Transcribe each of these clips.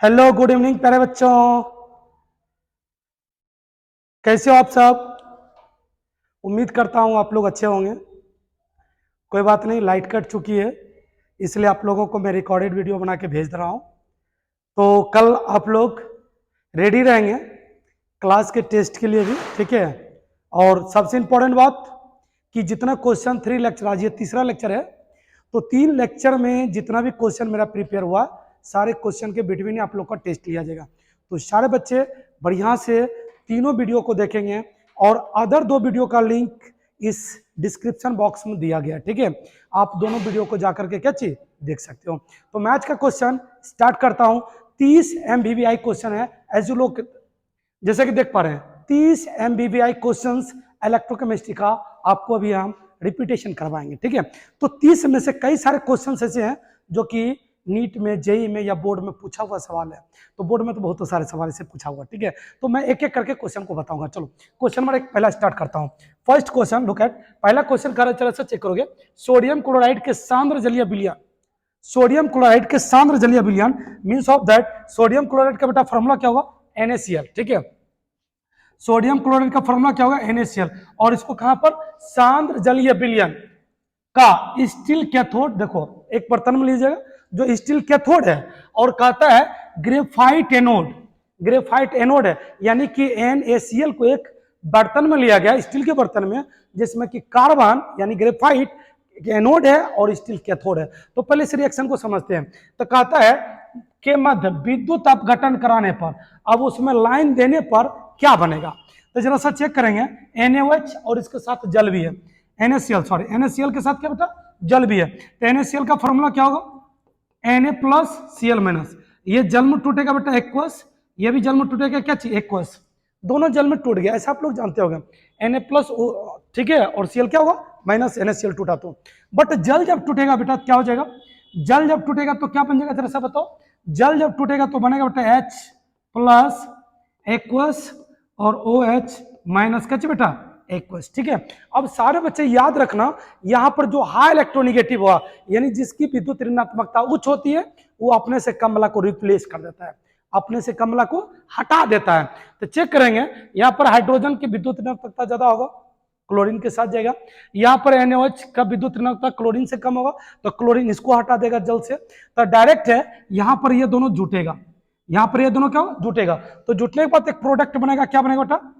Hello good evening प्यारे बच्चों, कैसे हो आप सब। उम्मीद करता हूँ आप लोग अच्छे होंगे। कोई बात नहीं, लाइट कट चुकी है इसलिए आप लोगों को मैं रिकॉर्डेड वीडियो बना के भेज रहा हूँ। तो कल आप लोग रेडी रहेंगे क्लास के टेस्ट के लिए भी, ठीक है। और सबसे इम्पोर्टेंट बात कि जितना क्वेश्चन 3 लेक्चर, आज ये तीसरा लेक्चर है, तो 3 लेक्चर में जितना भी क्वेश्चन मेरा प्रिपेयर हुआ सारे क्वेश्चन के बिटवीन आप लोग का टेस्ट लिया जाएगा। तो सारे बच्चे बढ़िया से तीनों वीडियो को देखेंगे और अदर 2 वीडियो का लिंक इस डिस्क्रिप्शन बॉक्स में दिया गया है, ठीक है। आप दोनों वीडियो को जाकर के क्या चीज देख सकते हो। तो मैथ का क्वेश्चन स्टार्ट करता हूं। 30 MVVI क्वेश्चन है, एज यू लोग जैसे कि देख पा रहे हैं 30 MVVI क्वेश्चंस इलेक्ट्रोकेमिस्ट्री का आपको अभी हम रिपीटेशन करवाएंगे, ठीक है। तो 30 में से कई सारे क्वेश्चंस ऐसे हैं जो कि नीट में, जेई में या बोर्ड में पूछा हुआ सवाल है। तो बोर्ड में तो बहुत सारे सवाल से पूछा हुआ, ठीक है। तो मैं एक एक करके क्वेश्चन को बताऊंगा। चलो क्वेश्चन नंबर 1 पहला स्टार्ट करता हूं। फर्स्ट क्वेश्चन लुक एट, पहला क्वेश्चन कर तरह से चेक करोगे। सोडियम क्लोराइड के सांद्र जलीय विलयन, सोडियम क्लोराइड के सांद्र जलीय विलयन means of that sodium chloride का बेटा फॉर्मूला क्या होगा, NaCl, ठीक है। सोडियम क्लोराइड का फॉर्मूला क्या होगा, NaCl। और इसको कहां पर, सांद्र जलीय विलयन का स्टील कैथोड, देखो एक बर्तन में लीजिएगा जो स्टील कैथोड है और कहता है ग्रेफाइट एनोड, ग्रेफाइट एनोड है, यानी कि NaCl को एक बर्तन में लिया गया, स्टील के बर्तन में, जिसमें कि कार्बन यानी ग्रेफाइट एनोड है और स्टील कैथोड है। तो पहले इस रिएक्शन को समझते हैं। तो कहता है के मध्य विद्युत अपघटन कराने पर, अब उसमें लाइन देने पर क्या बनेगा। तो जरा सा चेक करेंगे, NaOH और इसके साथ जल भी है, NaCl, सॉरी NaCl के साथ क्या बेटा, जल भी है। तो NaCl का फॉर्मूला क्या होगा, Na+Cl-, ये जल में टूटेगा बेटा एक्वस, ये भी जल में टूटेगा क्या चीज, एक्वस, दोनों जल में टूट गया, ऐसा आप लोग जानते होंगे। Na+, ठीक है, और Cl क्या होगा, माइनस NaCl टूटा तो। बट जल जब टूटेगा बेटा क्या हो जाएगा, जल जब टूटेगा तो क्या बन जाएगा, जरा सा बताओ। जल जब टूटेगा तो बनेगा बेटा H+ एक्वस और OH- क्या बेटा, एक्वस, ठीक है। अब सारे बच्चे याद रखना, यहां पर जो हाई इलेक्ट्रोनिगेटिव हुआ यानी जिसकी विद्युत ऋणात्मकता उच्च होती है, वो अपने से कमला को रिप्लेस कर देता है, अपने से कमला को हटा देता है। तो चेक करेंगे, यहां पर हाइड्रोजन की विद्युत ऋणात्मकता ज्यादा होगा, क्लोरीन के साथ जाएगा। यहां पर NaOH का विद्युत ऋणात्मकता क्लोरीन से कम होगा, तो क्लोरीन इसको हटा देगा जल से। तो डायरेक्ट है, यहां पर ये दोनों जुटेगा, यहां पर ये दोनों क्या जुटेगा। तो जुटने के बाद एक प्रोडक्ट बनेगा, क्या बनेगा बेटा,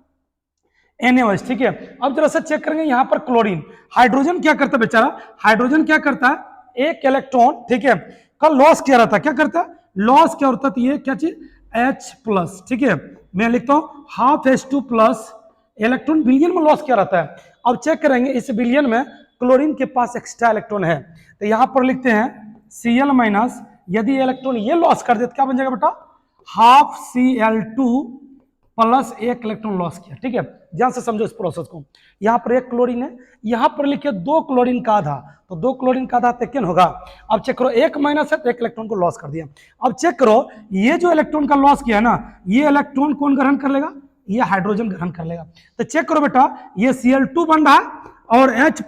NaOH, ठीक है। अब जरा सा चेक करेंगे, यहां पर क्लोरीन, हाइड्रोजन क्या करता है बेचारा, हाइड्रोजन क्या करता है, एक इलेक्ट्रॉन, ठीक है, का लॉस किया रहता है, क्या करता है, लॉस क्या होता है, ये क्या चीज, H+, ठीक है। मैं लिखता हूं ½ H2+ इलेक्ट्रॉन विलियन में लॉस किया रहता है। अब चेक करेंगे इस विलियन में क्लोरीन के पास एक्स्ट्रा इलेक्ट्रॉन है, तो यहां पर लिखते हैं Cl-, यदि इलेक्ट्रॉन ये लॉस कर दे तो क्या बन जाएगा बेटा, ½ Cl2+ एक इलेक्ट्रॉन लॉस किया, ठीक है। ध्यान से समझो इस प्रोसेस को। यहां पर एक क्लोरीन है, यहां पर लिखिए 2 क्लोरीन का आधा, तो 2 क्लोरीन का आधा तेकिन होगा। अब चेक करो, एक माइनस है तो एक इलेक्ट्रॉन को लॉस कर दिया। अब चेक करो, ये जो इलेक्ट्रॉन का लॉस किया ना, ये इलेक्ट्रॉन कौन ग्रहण कर लेगा, ये हाइड्रोजन ग्रहण कर लेगा। तो चेक करो बेटा, ये Cl2 बन रहा है और H+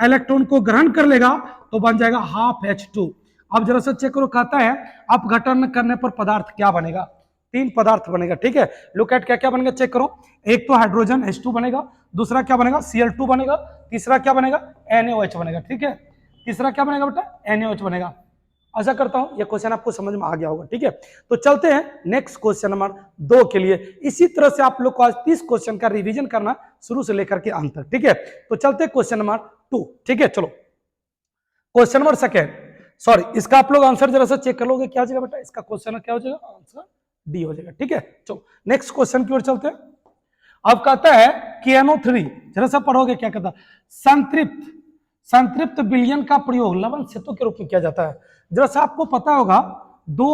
इलेक्ट्रॉन को ग्रहण कर लेगा, तो बन जाएगा ½ H2। अब जरा सा चेक करो, कहता है अपघटन करने पर पदार्थ क्या बनेगा, 3 पदार्थ बनेगा, ठीक है। लुक एट क्या क्या बनेगा, चेक करो। एक तो हाइड्रोजन H2 बनेगा, दूसरा क्या बनेगा, Cl2 बनेगा, तीसरा क्या बनेगा, NaOH बनेगा, ठीक है। तीसरा क्या बनेगा बेटा, NaOH बनेगा। आशा करता हूं ये क्वेश्चन आपको समझ में आ गया होगा, ठीक है। तो चलते हैं नेक्स्ट क्वेश्चन नंबर 2 के लिए। इसी तरह से आप लोग को आज 30 क्वेश्चन का रिवीजन करना शुरू से लेकर के अंत तक, ठीक है। तो चलते हैं क्वेश्चन नंबर 2, ठीक है। चलो क्वेश्चन नंबर 2, सॉरी इसका आप लोग आंसर जरा सा चेक कर लोगे, क्या हो जाएगा बेटा, इसका क्वेश्चन क्या हो जाएगा, आंसर डी हो जाएगा, ठीक है। चलो नेक्स्ट क्वेश्चन की ओर चलते हैं। अब कहता है KNO3, जरा सा पढ़ोगे क्या कहता है, संतृप्त, संतृप्त विलयन का प्रयोग लवण सेतु के रूप में किया जाता है। जरा सा आपको पता होगा, दो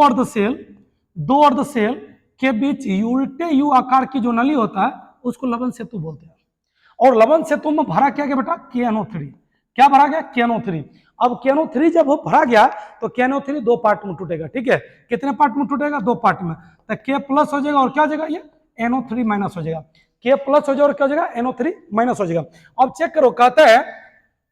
अर्धसेल के बीच उल्टे यू आकार की जो नली होता है उसको लवण सेतु बोलते हैं। और लवण सेतु में भरा क्या गया बेटा, KNO3, क्या भरा गया, KNO3। अब KNO3 जब भरा गया तो KNO3 दो पार्ट में टूटेगा, ठीक है। कितने पार्ट में टूटेगा, 2 पार्ट में। तो K+ हो जाएगा और क्या हो जाएगा, ये NO3- हो जाएगा, K+ हो जाएगा और क्या हो जाएगा, NO3- हो जाएगा। अब चेक करो, कहता है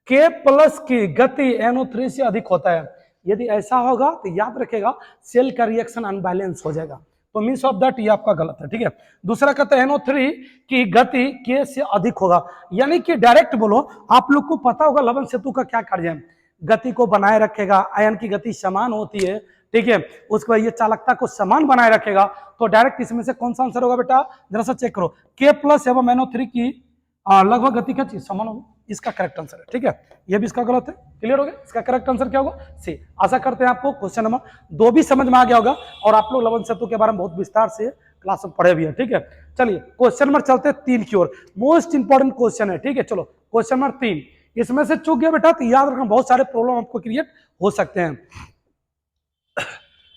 K+ की गति NO3 से अधिक होता है, यदि ऐसा होगा तो याद रखेगा सेल का रिएक्शन अनबैलेंस हो जाएगा, तो मीन्स ऑफ दैट ये आपका गलत है। ठीक है, दूसरा कहते हैं NO3 की गति K से अधिक होगा, यानी कि डायरेक्ट बोलो, आप लोग को पता होगा लवण सेतु का क्या कार्य है, गति को बनाए रखेगा, आयन की गति समान होती है। ठीक है, उसके बाद ये चालकता को समान बनाए रखेगा, तो डायरेक्ट इसमें से कौन सा आंसर होगा बेटा, जरा सा चेक करो, K प्लस एवं NO3 की लगभग गति क्या चीज समान होगी, इसका करेक्ट आंसर है। ठीक है, ये भी इसका गलत है, क्लियर हो गया, इसका करेक्ट आंसर क्या होगा सी। आशा करते हैं आपको क्वेश्चन नंबर 2 भी समझ में आ गया होगा, और आप लोग लवण सेतु के बारे में बहुत विस्तार से क्लास में पढ़े भी है। ठीक है, चलिए क्वेश्चन नंबर चलते हैं 3 की ओर, मोस्ट इंपॉर्टेंट क्वेश्चन है। ठीक है, चलो क्वेश्चन नंबर 3, इसमें से चूक गया बेटा तो याद रखना बहुत सारे प्रॉब्लम आपको क्रिएट हो सकते हैं।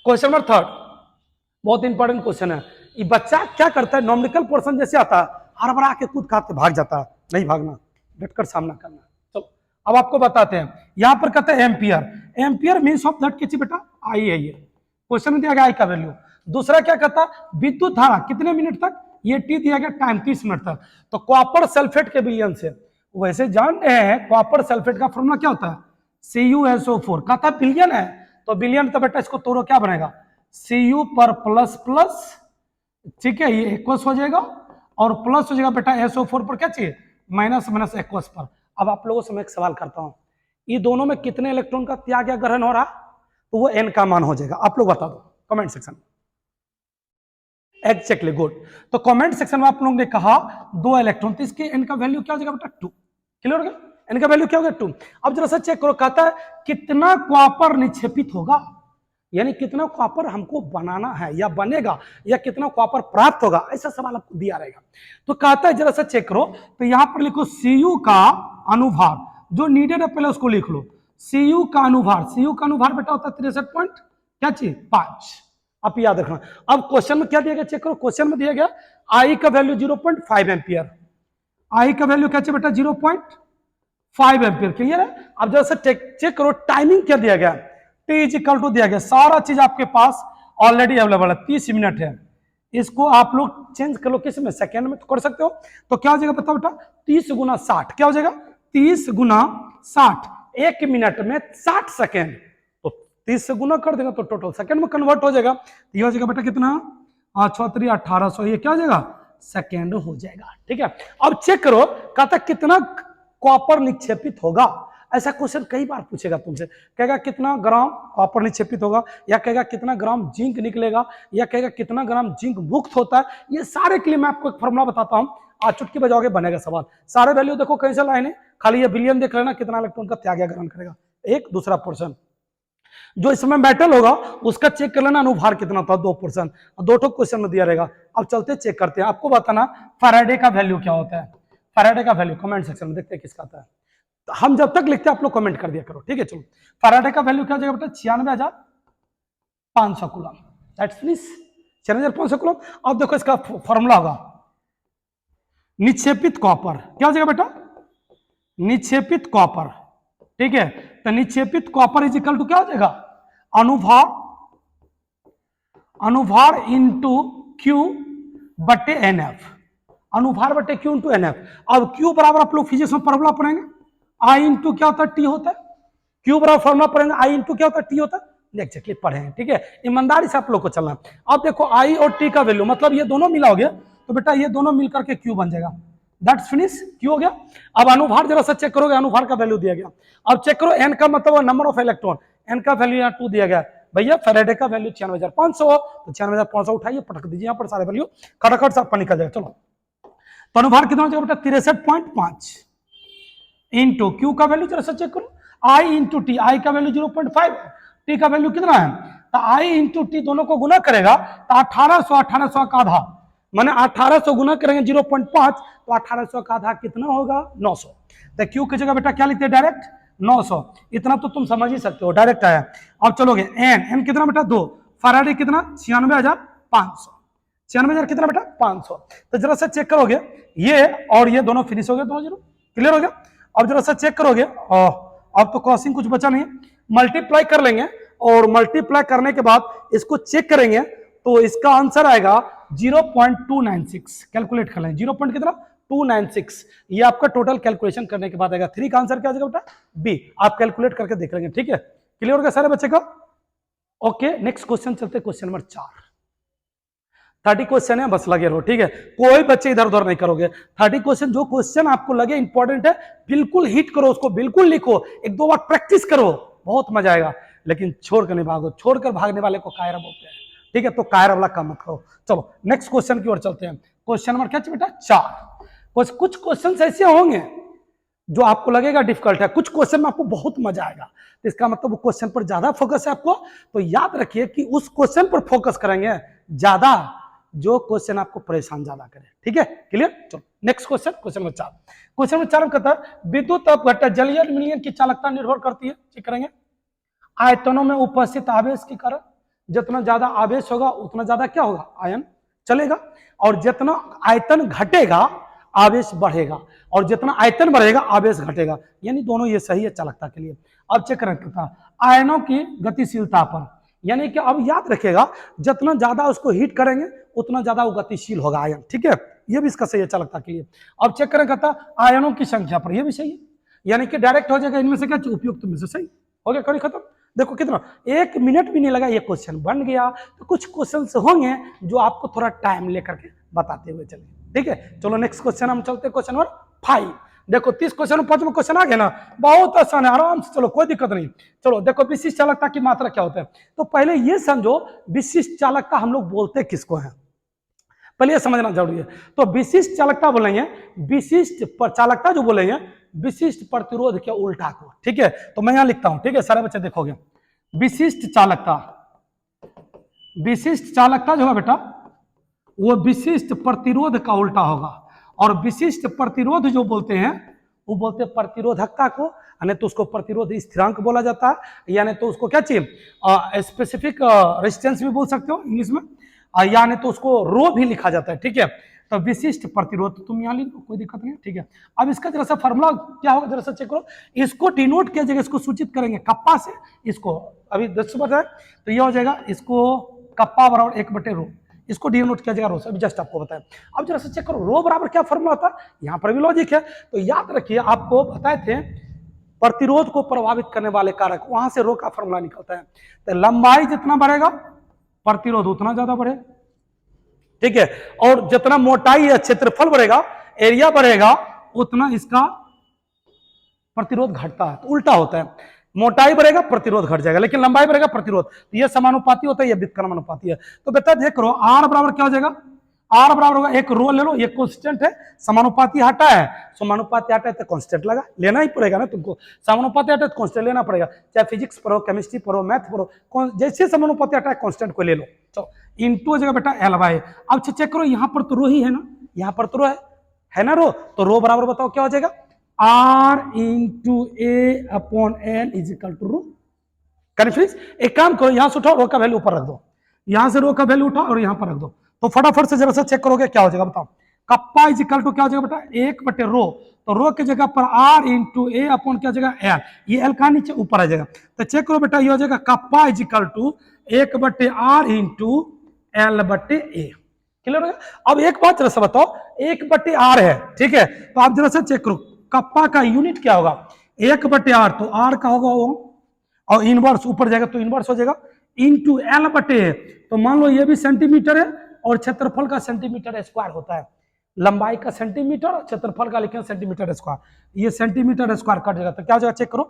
क्वेश्चन नंबर 3 बहुत इंपॉर्टेंट क्वेश्चन है। ये बच्चा क्या करता है, नॉमिकल पोर्शन जैसे आता है हड़बड़ा के कूद खाते भाग जाता है, नहीं भागना, डटकर सामना करना। चलो अब आपको बताते हैं, यहां पर कहते हैं ampere, ampere means of that किसी बेटा आई है, ये क्वेश्चन में दिया गया आई का वैल्यू। दूसरा क्या कहता है, विद्युत धारा कितने मिनट तक, ये टी दिया गया टाइम 30 मिनट तक, तो कॉपर सल्फेट के विलयन से, वैसे जान रहे हैं कॉपर सल्फेट का फॉर्मूला क्या होता है, CuSO4, कहता बिलियन है, तो बिलियन तो बेटा इसको तोड़ो क्या बनेगा, Cu पर प्लस प्लस, ठीक है, ये एक्वस हो जाएगा, और प्लस हो जाएगा बेटा SO4 पर क्या चाहिए, माइनस माइनस एक्वस पर। अब आप लोगों से मैं एक सवाल करता हूं, ये दोनों में कितने इलेक्ट्रॉन का त्याग या ग्रहण हो रहा, तो वो n का मान हो जाएगा, आप लोग बता दो कमेंट सेक्शन में। एक्जेक्टली गुड, तो कमेंट सेक्शन में आप लोगों ने कहा 2 इलेक्ट्रॉन, तो इसके n का वैल्यू क्या हो जाएगा बेटा 2, क्लियर हो गया, n का वैल्यू क्या हो गया 2। अब जरा सा चेक करो, कहता है कितना कॉपर निक्षेपित होगा, यानी कितना कॉपर हमको बनाना है या बनेगा, या कितना कॉपर प्राप्त होगा, ऐसा सवाल आपको दिया रहेगा। तो कहता है जरा सा चेक करो, तो यहां पर लिखो Cu का अनुभार, जो नीडेड है पहले उसको लिख लो, Cu का अनुभार, Cu का अनुभार बेटा होता है 63.5, आप याद रखना। अब क्वेश्चन में क्या दिया गया चेक करो, क्वेश्चन में दिया गया आई का वैल्यू 0.5 एम्पियर, आई का वैल्यू क्या चाहिए बेटा 0.5 एम्पियर, क्लियर है। अब जरा सा चेक करो टाइमिंग क्या दिया गया, T इज इक्वल टू दिया गया, सारा चीज आपके पास ऑलरेडी अवेलेबल है, 30 मिनट है, इसको आप लोग चेंज कर लो किस में, सेकेंड में तो कर सकते हो, तो क्या हो जाएगा बताओ बेटा 30 गुना 60, क्या हो जाएगा 30 गुना 60, 1 मिनट में 60 सेकेंड, तो 30 से गुना कर देगा तो टोटल सेकेंड में कन्वर्ट हो जाएगा, तो ये हो जाएगा बेटा कितना 1800, ये क्या हो जाएगा सेकेंड हो जाएगा। ठीक है, अब चेक करो कहता कितना कॉपर निक्षेपित होगा, ऐसा क्वेश्चन कई बार पूछेगा तुमसे, कहेगा कितना ग्राम कॉपर निक्षेपित होगा, या कहेगा कितना ग्राम जिंक निकलेगा, या कहेगा कितना ग्राम जिंक मुक्त होता है, ये सारे के लिए मैं आपको एक फॉर्मूला बताता हूं, आज चुटकी बजाओगे बनेगा सवाल, सारे वैल्यू देखो कैसे लाए हैं, खाली ये बिलियन देख लेना कितना इलेक्ट्रॉन का त्याग या ग्रहण करेगा, एक दूसरा पोर्शन जो इसमें मेटल होगा उसका चेक कर लेना अनुभार कितना होता है 2%, 2 क्वेश्चन में दिया रहेगा। अब चलते चेक करते हैं, आपको बताना फैराडे का वैल्यू क्या होता है, फैराडे का वैल्यू कमेंट सेक्शन में देखते हैं किसका आता है, हम जब तक लिखते हैं आप लोग कमेंट कर दिया करो। ठीक है, चलो फैराडे का वैल्यू क्या हो जाएगा बेटा 96,500 कूलम, दैट्स मींस 96,500 कूलम। अब देखो इसका फॉर्मूला होगा निक्षेपित कॉपर, क्या हो जाएगा बेटा निक्षेपित कॉपर, ठीक है, तो निक्षेपित कॉपर इज इक्वल टू क्या हो जाएगा अनुभार इंटू क्यू बटे NF, अनुभार बटे क्यू इंटू NF। अब क्यू बराबर आप लोग फिजिक्स में फॉर्मूला पढ़ेंगे, आई इंटू क्या होता है टी होता है, क्यू बराबर फॉर्मूला पढ़ेंगे आई इंटू क्या होता है टी होता है, एक्जेक्टली पढ़ेंगे। ठीक है, ईमानदारी से आप लोग को चलना है। अब देखो आई और टी का वैल्यू मतलब ये दोनों मिला हो गया, तो बेटा ये दोनों मिलकर के क्यू बन जाएगा, दैट्स फिनिश, क्यू हो गया। अब अनुभार जरा सा चेक करोगे, अनुभार का वैल्यू दिया गया, अब चेक करो एन का मतलब नंबर ऑफ इलेक्ट्रॉन, एन का वैल्यू यहाँ 2 दिया गया भैया, फैराडे का वैल्यू 96,500, तो 96,500 उठाइए पटक दीजिए यहाँ पर सारे वैल्यू खटाखट सब निकल जाएगा। चलो तो अनुभार कितना हो जाएगा बेटा 63.5 इंटू क्यू का वैल्यू जरा सा चेक करो, आई इंटू टी, आई का वैल्यू 0.5, टी का वैल्यू कितना है, तो आई इंटू टी दोनों को गुना करेगा तो 1800 का आधा, माने 1800 गुना करेंगे 0.5, तो 1800 का आधा कितना होगा 900, तो क्यू की जगह बेटा क्या लिखते हैं डायरेक्ट 900, इतना तो तुम समझ ही सकते हो डायरेक्ट आया। अब चलोगे एन कितना बेटा 2, फैराडे कितना 96,500, 96,000 कितना बेटा 500, तो जरा सा चेक करोगे ये और ये दोनों फिनिश हो गए, दोनों जीरो क्लियर हो गया। अब जरा सा चेक करोगे, अब तो क्रॉसिंग कुछ बचा नहीं, मल्टीप्लाई कर लेंगे और मल्टीप्लाई करने के बाद इसको चेक करेंगे तो इसका आंसर आएगा 0.296, कैलकुलेट कर लें 0. कितना 296, ये आपका टोटल कैलकुलेशन करने के बाद आएगा। 3 का आंसर क्या आ जाएगा बेटा बी, आप कैलकुलेट करके देख लेंगे। ठीक है, क्लियर हो गया सारे बच्चे का? ओके, नेक्स्ट क्वेश्चन चलते, क्वेश्चन नंबर 4। 30 क्वेश्चन है, बस लगे रहो, ठीक है? कोई बच्चे इधर उधर नहीं करोगे। 30 क्वेश्चन, जो क्वेश्चन आपको लगे इंपॉर्टेंट है बिल्कुल हिट करो उसको, बिल्कुल लिखो, एक दो बार प्रैक्टिस करो, बहुत मजा आएगा। लेकिन छोड़कर नहीं भागो, छोड़कर भागने वाले को कायरा बोलते हैं, ठीक है? तो कायरा वाला काम मत करो। चलो नेक्स्ट क्वेश्चन की ओर चलते हैं। क्वेश्चन नंबर क्या बेटा? 4। कुछ क्वेश्चन ऐसे होंगे जो आपको लगेगा डिफिकल्ट है, कुछ क्वेश्चन में आपको बहुत मजा आएगा। तो इसका मतलब वो क्वेश्चन पर ज्यादा फोकस है आपको, तो याद रखिए कि उस क्वेश्चन पर फोकस करेंगे ज्यादा जो क्वेश्चन आपको परेशान ज्यादा करे, ठीक है? क्लियर? चलो next question, question number 4। Question number 4 में कहता है विद्युत अपघट्य जलीय विलयन की चालकता निर्भर करती है, चेक करेंगे, आयतनों में उपस्थित आवेश के कारण। जितना ज्यादा आवेश होगा उतना ज्यादा क्या होगा? आयन चलेगा, और जितना आयतन घटेगा आवेश बढ़ेगा, और जितना आयतन बढ़ेगा आवेश घटेगा, यानी दोनों ये सही है चालकता के लिए। अब चेक करें आयनों की गतिशीलता पर, यानी कि अब याद रखेगा जितना ज्यादा उसको हीट करेंगे उतना ज्यादा वो गतिशील होगा आयन, ठीक है? ये भी इसका सही है चालकता के लिए। अब चेक करें आयनों की संख्या पर, ये भी सही है, यानी कि डायरेक्ट हो जाएगा इनमें से क्या? उपयुक्त में से सही हो गया, कड़ी खत्म। देखो कितना, 1 मिनट भी नहीं लगा, ये क्वेश्चन बन गया। तो कुछ क्वेश्चन होंगे जो आपको थोड़ा टाइम लेकर के बताते हुए चले, ठीक है? चलो नेक्स्ट क्वेश्चन हम चलते, क्वेश्चन नंबर 5। देखो 30 क्वेश्चन 5वां क्वेश्चन आ गया ना, बहुत आसान है, आराम से चलो, कोई दिक्कत नहीं। चलो देखो विशिष्ट चालकता की मात्रा क्या होता है, तो पहले ये समझो विशिष्ट चालकता हम लोग बोलते किसको है, पहले ये समझना जरूरी है। तो विशिष्ट चालकता बोलेंगे, विशिष्ट चालकता जो बोलेंगे विशिष्ट प्रतिरोध के उल्टा को, ठीक है? तो मैं यहां लिखता हूं, ठीक है? सारे बच्चे देखोगे, विशिष्ट चालकता, विशिष्ट चालकता जो है बेटा वो विशिष्ट प्रतिरोध का उल्टा होगा, और विशिष्ट प्रतिरोध जो बोलते हैं वो बोलते हैं प्रतिरोधकता को, यानी तो उसको प्रतिरोध स्थिरांक बोला जाता है, यानी तो उसको क्या चाहिए? स्पेसिफिक रेजिस्टेंस भी बोल सकते हो इंग्लिश में, यानी तो उसको रो भी लिखा जाता है, ठीक है? तो विशिष्ट प्रतिरोध तो तुम यहाँ लिख लो, कोई दिक्कत नहीं है, ठीक है? अब इसका जरा सा फॉर्मूला क्या होगा जरा सा चेक करो, इसको डिनोट किया जाएगा, इसको सूचित करेंगे कप्पा से, इसको अभी 10 बताए तो ये हो जाएगा, इसको कप्पा बराबर 1/रो, इसको डिनोट किया जाएगा रो से, अभी जस्ट आपको बताया। अब जरा सा चेक करो रो बराबर क्या फॉर्मूला होता है, यहाँ पर भी लॉजिक है। तो याद रखिए आपको बताए थे प्रतिरोध को प्रभावित करने वाले कारक, वहां से रो का फॉर्मूला निकलता है। तो लंबाई जितना बढ़ेगा प्रतिरोध उतना ज्यादा बढ़े, ठीक है? और जितना मोटाई या क्षेत्रफल बढ़ेगा, एरिया बढ़ेगा, उतना इसका प्रतिरोध घटता है, तो उल्टा होता है, मोटाई बढ़ेगा प्रतिरोध घट जाएगा, लेकिन लंबाई बढ़ेगा प्रतिरोध, तो ये समानुपाती होता है, ये व्युत्क्रमानुपाती है। तो बेटा देख रो आर बराबर क्या हो जाएगा, आर बराबर होगा, एक रो ले लो, ये कांस्टेंट है, समानुपाती हटा है, समानुपाती हटा है तो कांस्टेंट लगा, लेना ही पड़ेगा ना तुमको, समानुपाती हटा है तो कांस्टेंट लेना पड़ेगा, चाहे फिजिक्स पढ़ो, केमिस्ट्री पढ़ो, मैथ पढ़ो, जैसे समानुपाती हटा है कांस्टेंट को ले लो। चलो इनटू हो जाएगा बेटा एल बाय। अब चेक करो यहाँ पर तो रो ही है ना, यहाँ पर तो रो है ना रो, तो रो बराबर बताओ क्या हो जाएगा, R into A upon L is equal to rho. Confuse? एक काम करो यहां से उठाओ, रो का वैल्यू ऊपर रख दो, यहां से रो का वैल्यू उठाओ और यहां पर रख दो, तो फटाफट से जरा सा चेक करोगे क्या हो जाएगा, बताओ। कप्पा इज इक्वल टू क्या हो जाएगा बेटा, 1/रो, तो रो की जगह पर आर इंटू ए अपॉन क्या हो जाएगा एल, ये एल का नीचे ऊपर आ जाएगा, तो चेक करो बेटा ये हो जाएगा kappa is equal to 1/r into L/A। Clear हो गया? अब एक बात जरा सा बताओ, 1/r है, ठीक है? तो आप जरा सा चेक करो कप्पा का यूनिट क्या होगा, 1/r, तो r का होगा वो, और इनवर्स ऊपर जाएगा तो इनवर्स हो जाएगा, इंटू L/A, तो मान लो ये भी सेंटीमीटर है और क्षेत्रफल का सेंटीमीटर स्क्वायर होता है, लंबाई का सेंटीमीटर और क्षेत्रफल का लिखें सेंटीमीटर स्क्वायर, ये सेंटीमीटर स्क्वायर कट जाएगा, तो क्या हो जाएगा चेक करो,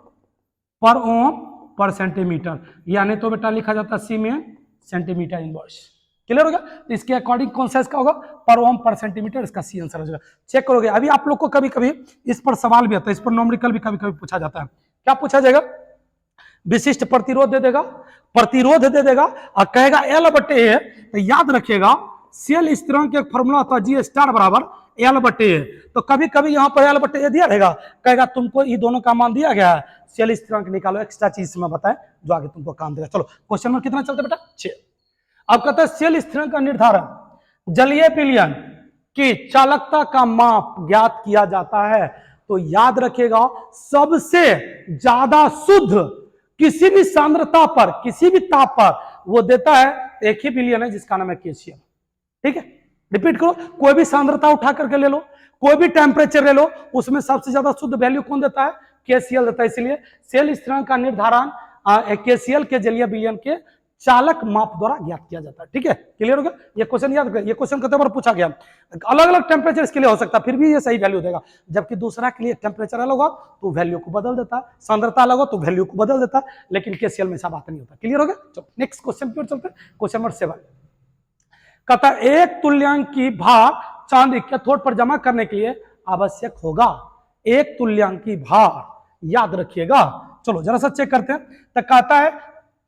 पर ओम पर सेंटीमीटर, यानी तो बेटा लिखा जाता है सी में सेंटीमीटर इनवर्स। क्लियर हो गया? तो इसके अकॉर्डिंग कौन सा इसका होगा, पर ओम पर सेंटीमीटर, इसका सी आंसर हो जाएगा। चेक करोगे, अभी आप लोग को कभी कभी इस पर सवाल भी आता है, इस पर न्यूमेरिकल भी कभी कभी पूछा जाता है। क्या पूछा जाएगा, विशिष्ट प्रतिरोध दे देगा, प्रतिरोध दे देगा और कहेगा L/A है, तो याद रखिएगा सेल स्थिरांक एक फॉर्मूला होता है G स्टार बराबर L/A, तो कभी कभी यहाँ पर L/A दिया रहेगा, कहेगा तुमको ये दोनों का मान दिया गया है, सेल स्थिरांक निकालो, एक्स्ट्रा चीज में बताए जो आगे तुमको काम देगा। चलो क्वेश्चन में कितना चलता है बेटा, 6। अब कहता है सेल स्थिरांक का निर्धारण जलीय विलयन की चालकता का माप ज्ञात किया जाता है, तो याद रखिएगा सबसे ज्यादा शुद्ध किसी भी सांद्रता पर, किसी भी ताप पर वो देता है एक ही विलयन है जिसका नाम है केसीएल, ठीक है? रिपीट करो, कोई भी सांद्रता उठा करके ले लो, कोई भी टेम्परेचर ले लो, उसमें सबसे ज्यादा शुद्ध वैल्यू कौन देता है, केसीएल देता है। इसलिए सेल स्थिरांक का निर्धारण KCl के जलीय विलयन के चालक माप द्वारा ज्ञात किया जाता है। ठीक है, क्लियर हो गया? ये क्वेश्चन याद रखिए, ये क्वेश्चन कई बार पूछा गया। अलग अलग टेम्परेचर इसके लिए हो सकता है, फिर भी ये सही वैल्यू देगा, जबकि दूसरा के लिए टेम्परेचर अलग होगा तो वैल्यू को बदल देता है, सांद्रता अलग हो तो वैल्यू को बदल देता है, लेकिन KCl में ऐसा बात नहीं होता। क्लियर हो गया? चलो नेक्स्ट क्वेश्चन की ओर चलते हैं। क्वेश्चन नंबर 7 कहता है एक तुल्यांकी भार चांदी कैथोड पर जमा करने के लिए आवश्यक होगा। एक तुल्यांकी भार, याद रखिएगा। चलो जरा सा चेक करते हैं। तो कहता है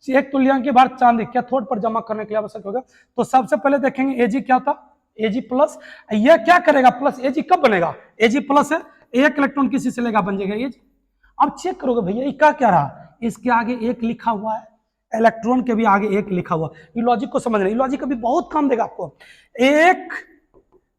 एक तुल्यांकी भार चांदी कैथोड पर जमा करने के लिए आवश्यक होगा। तो सबसे पहले देखेंगे Ag क्या था, Ag प्लस। यह क्या करेगा प्लस, Ag कब बनेगा, Ag प्लस है, एक इलेक्ट्रॉन किसी से लेगा बन जाएगा Ag। अब चेक करोगे भैया ये क्या रहा, इसके आगे एक लिखा हुआ है, इलेक्ट्रॉन के भी आगे एक लिखा हुआ। ये लॉजिक को समझना, ये लॉजिक अभी बहुत काम देगा आपको। एक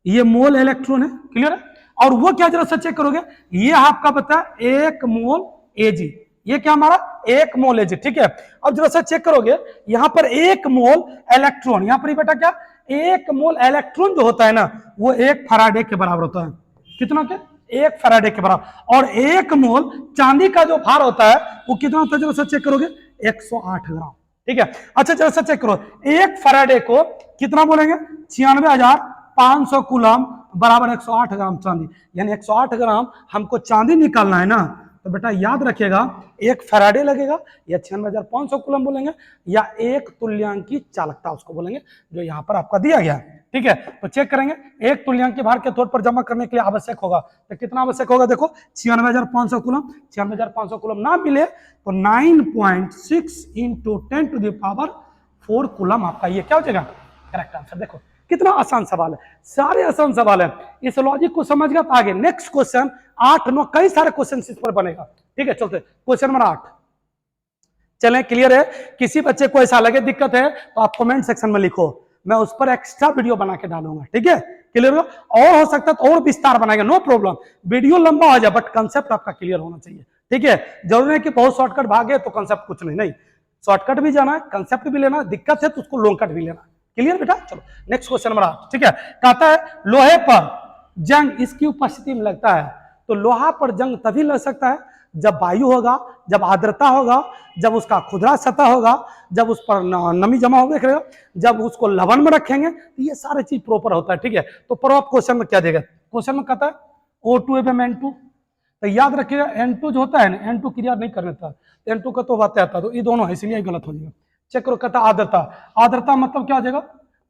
ये मोल इलेक्ट्रॉन है, क्लियर है, और वो क्या जरा सा चेक करोगे, ये आपका पता है एक मोल Ag, ये क्या हमारा एक मोल Ag। ठीक है, अब जरा सा चेक करोगे यहां पर एक मोल इलेक्ट्रॉन, यहां पर ही बेटा क्या एक मोल इलेक्ट्रॉन जो होता है ना वो एक फैराडे के बराबर होता है। कितना के, एक फैराडे के बराबर। और एक मोल चांदी का जो भार होता है वो कितना होता है, जरा सा चेक करोगे 108 ग्राम। ठीक है, अच्छा जरा सा चेक करो, एक फैराडे को कितना बोलेंगे 96,500 कूलम बराबर 108 ग्राम चांदी, यानी 108 ग्राम हमको चांदी निकालना है ना। तो बेटा याद रखिएगा एक फैराडे लगेगा या 96,500 कूलम बोलेंगे, या एक तुल्यांकी चालकता उसको बोलेंगे जो यहाँ पर आपका दिया गया है। ठीक है, तो चेक करेंगे एक तुल्यांकी भार कैथोड पर जमा करने के लिए आवश्यक होगा। तो कितना आवश्यक होगा, देखो 96,500 कूलम, 96,500 कूलम ना मिले तो 9.6 इंटू 10⁴ कूलम आपका ये क्या हो जाएगा करेक्ट आंसर। देखो कितना आसान सवाल है, सारे आसान सवाल है। इस लॉजिक को समझ गया तो आगे नेक्स्ट क्वेश्चन 8 9 कई सारे क्वेश्चन इस पर बनेगा। ठीक है, चलते क्वेश्चन नंबर 8 चलें। क्लियर है? किसी बच्चे को ऐसा लगे दिक्कत है तो आप कमेंट सेक्शन में लिखो, मैं उस पर एक्स्ट्रा वीडियो बना के डालूंगा। ठीक है, क्लियर हो? और हो सकता है तो और विस्तार बनाएगा, नो प्रॉब्लम, वीडियो लंबा हो जाए बट कंसेप्ट आपका क्लियर होना चाहिए। ठीक है, जरूरी है कि बहुत शॉर्टकट भागे तो कंसेप्ट कुछ नहीं, शॉर्टकट भी जाना है, कंसेप्ट भी लेना, दिक्कत है तो उसको लॉन्ग कट भी लेना। क्लियर बेटा? चलो नेक्स्ट क्वेश्चन नंबर 8। ठीक है, कहता है लोहे पर जंग इसकी उपस्थिति में लगता है। तो लोहा पर जंग तभी लग सकता है जब वायु होगा, जब आर्द्रता होगा, जब उसका खुदरा सतह होगा, जब उस पर नमी जमा होगा, जब उसको लवण में रखेंगे, तो ये सारी चीज प्रॉपर होता है। ठीक है, तो प्रॉपर क्वेश्चन में क्या देगा, क्वेश्चन में कहता है O2 एवं N2। तो याद रखिएगा N2 जो होता है ना, N2 क्रिया नहीं करने था, N2 का तो बात आता है, तो ये दोनों है इसलिए गलत हो जाएगा। चेक करो, कहता आर्द्रता, आर्द्रता मतलब क्या हो जाएगा,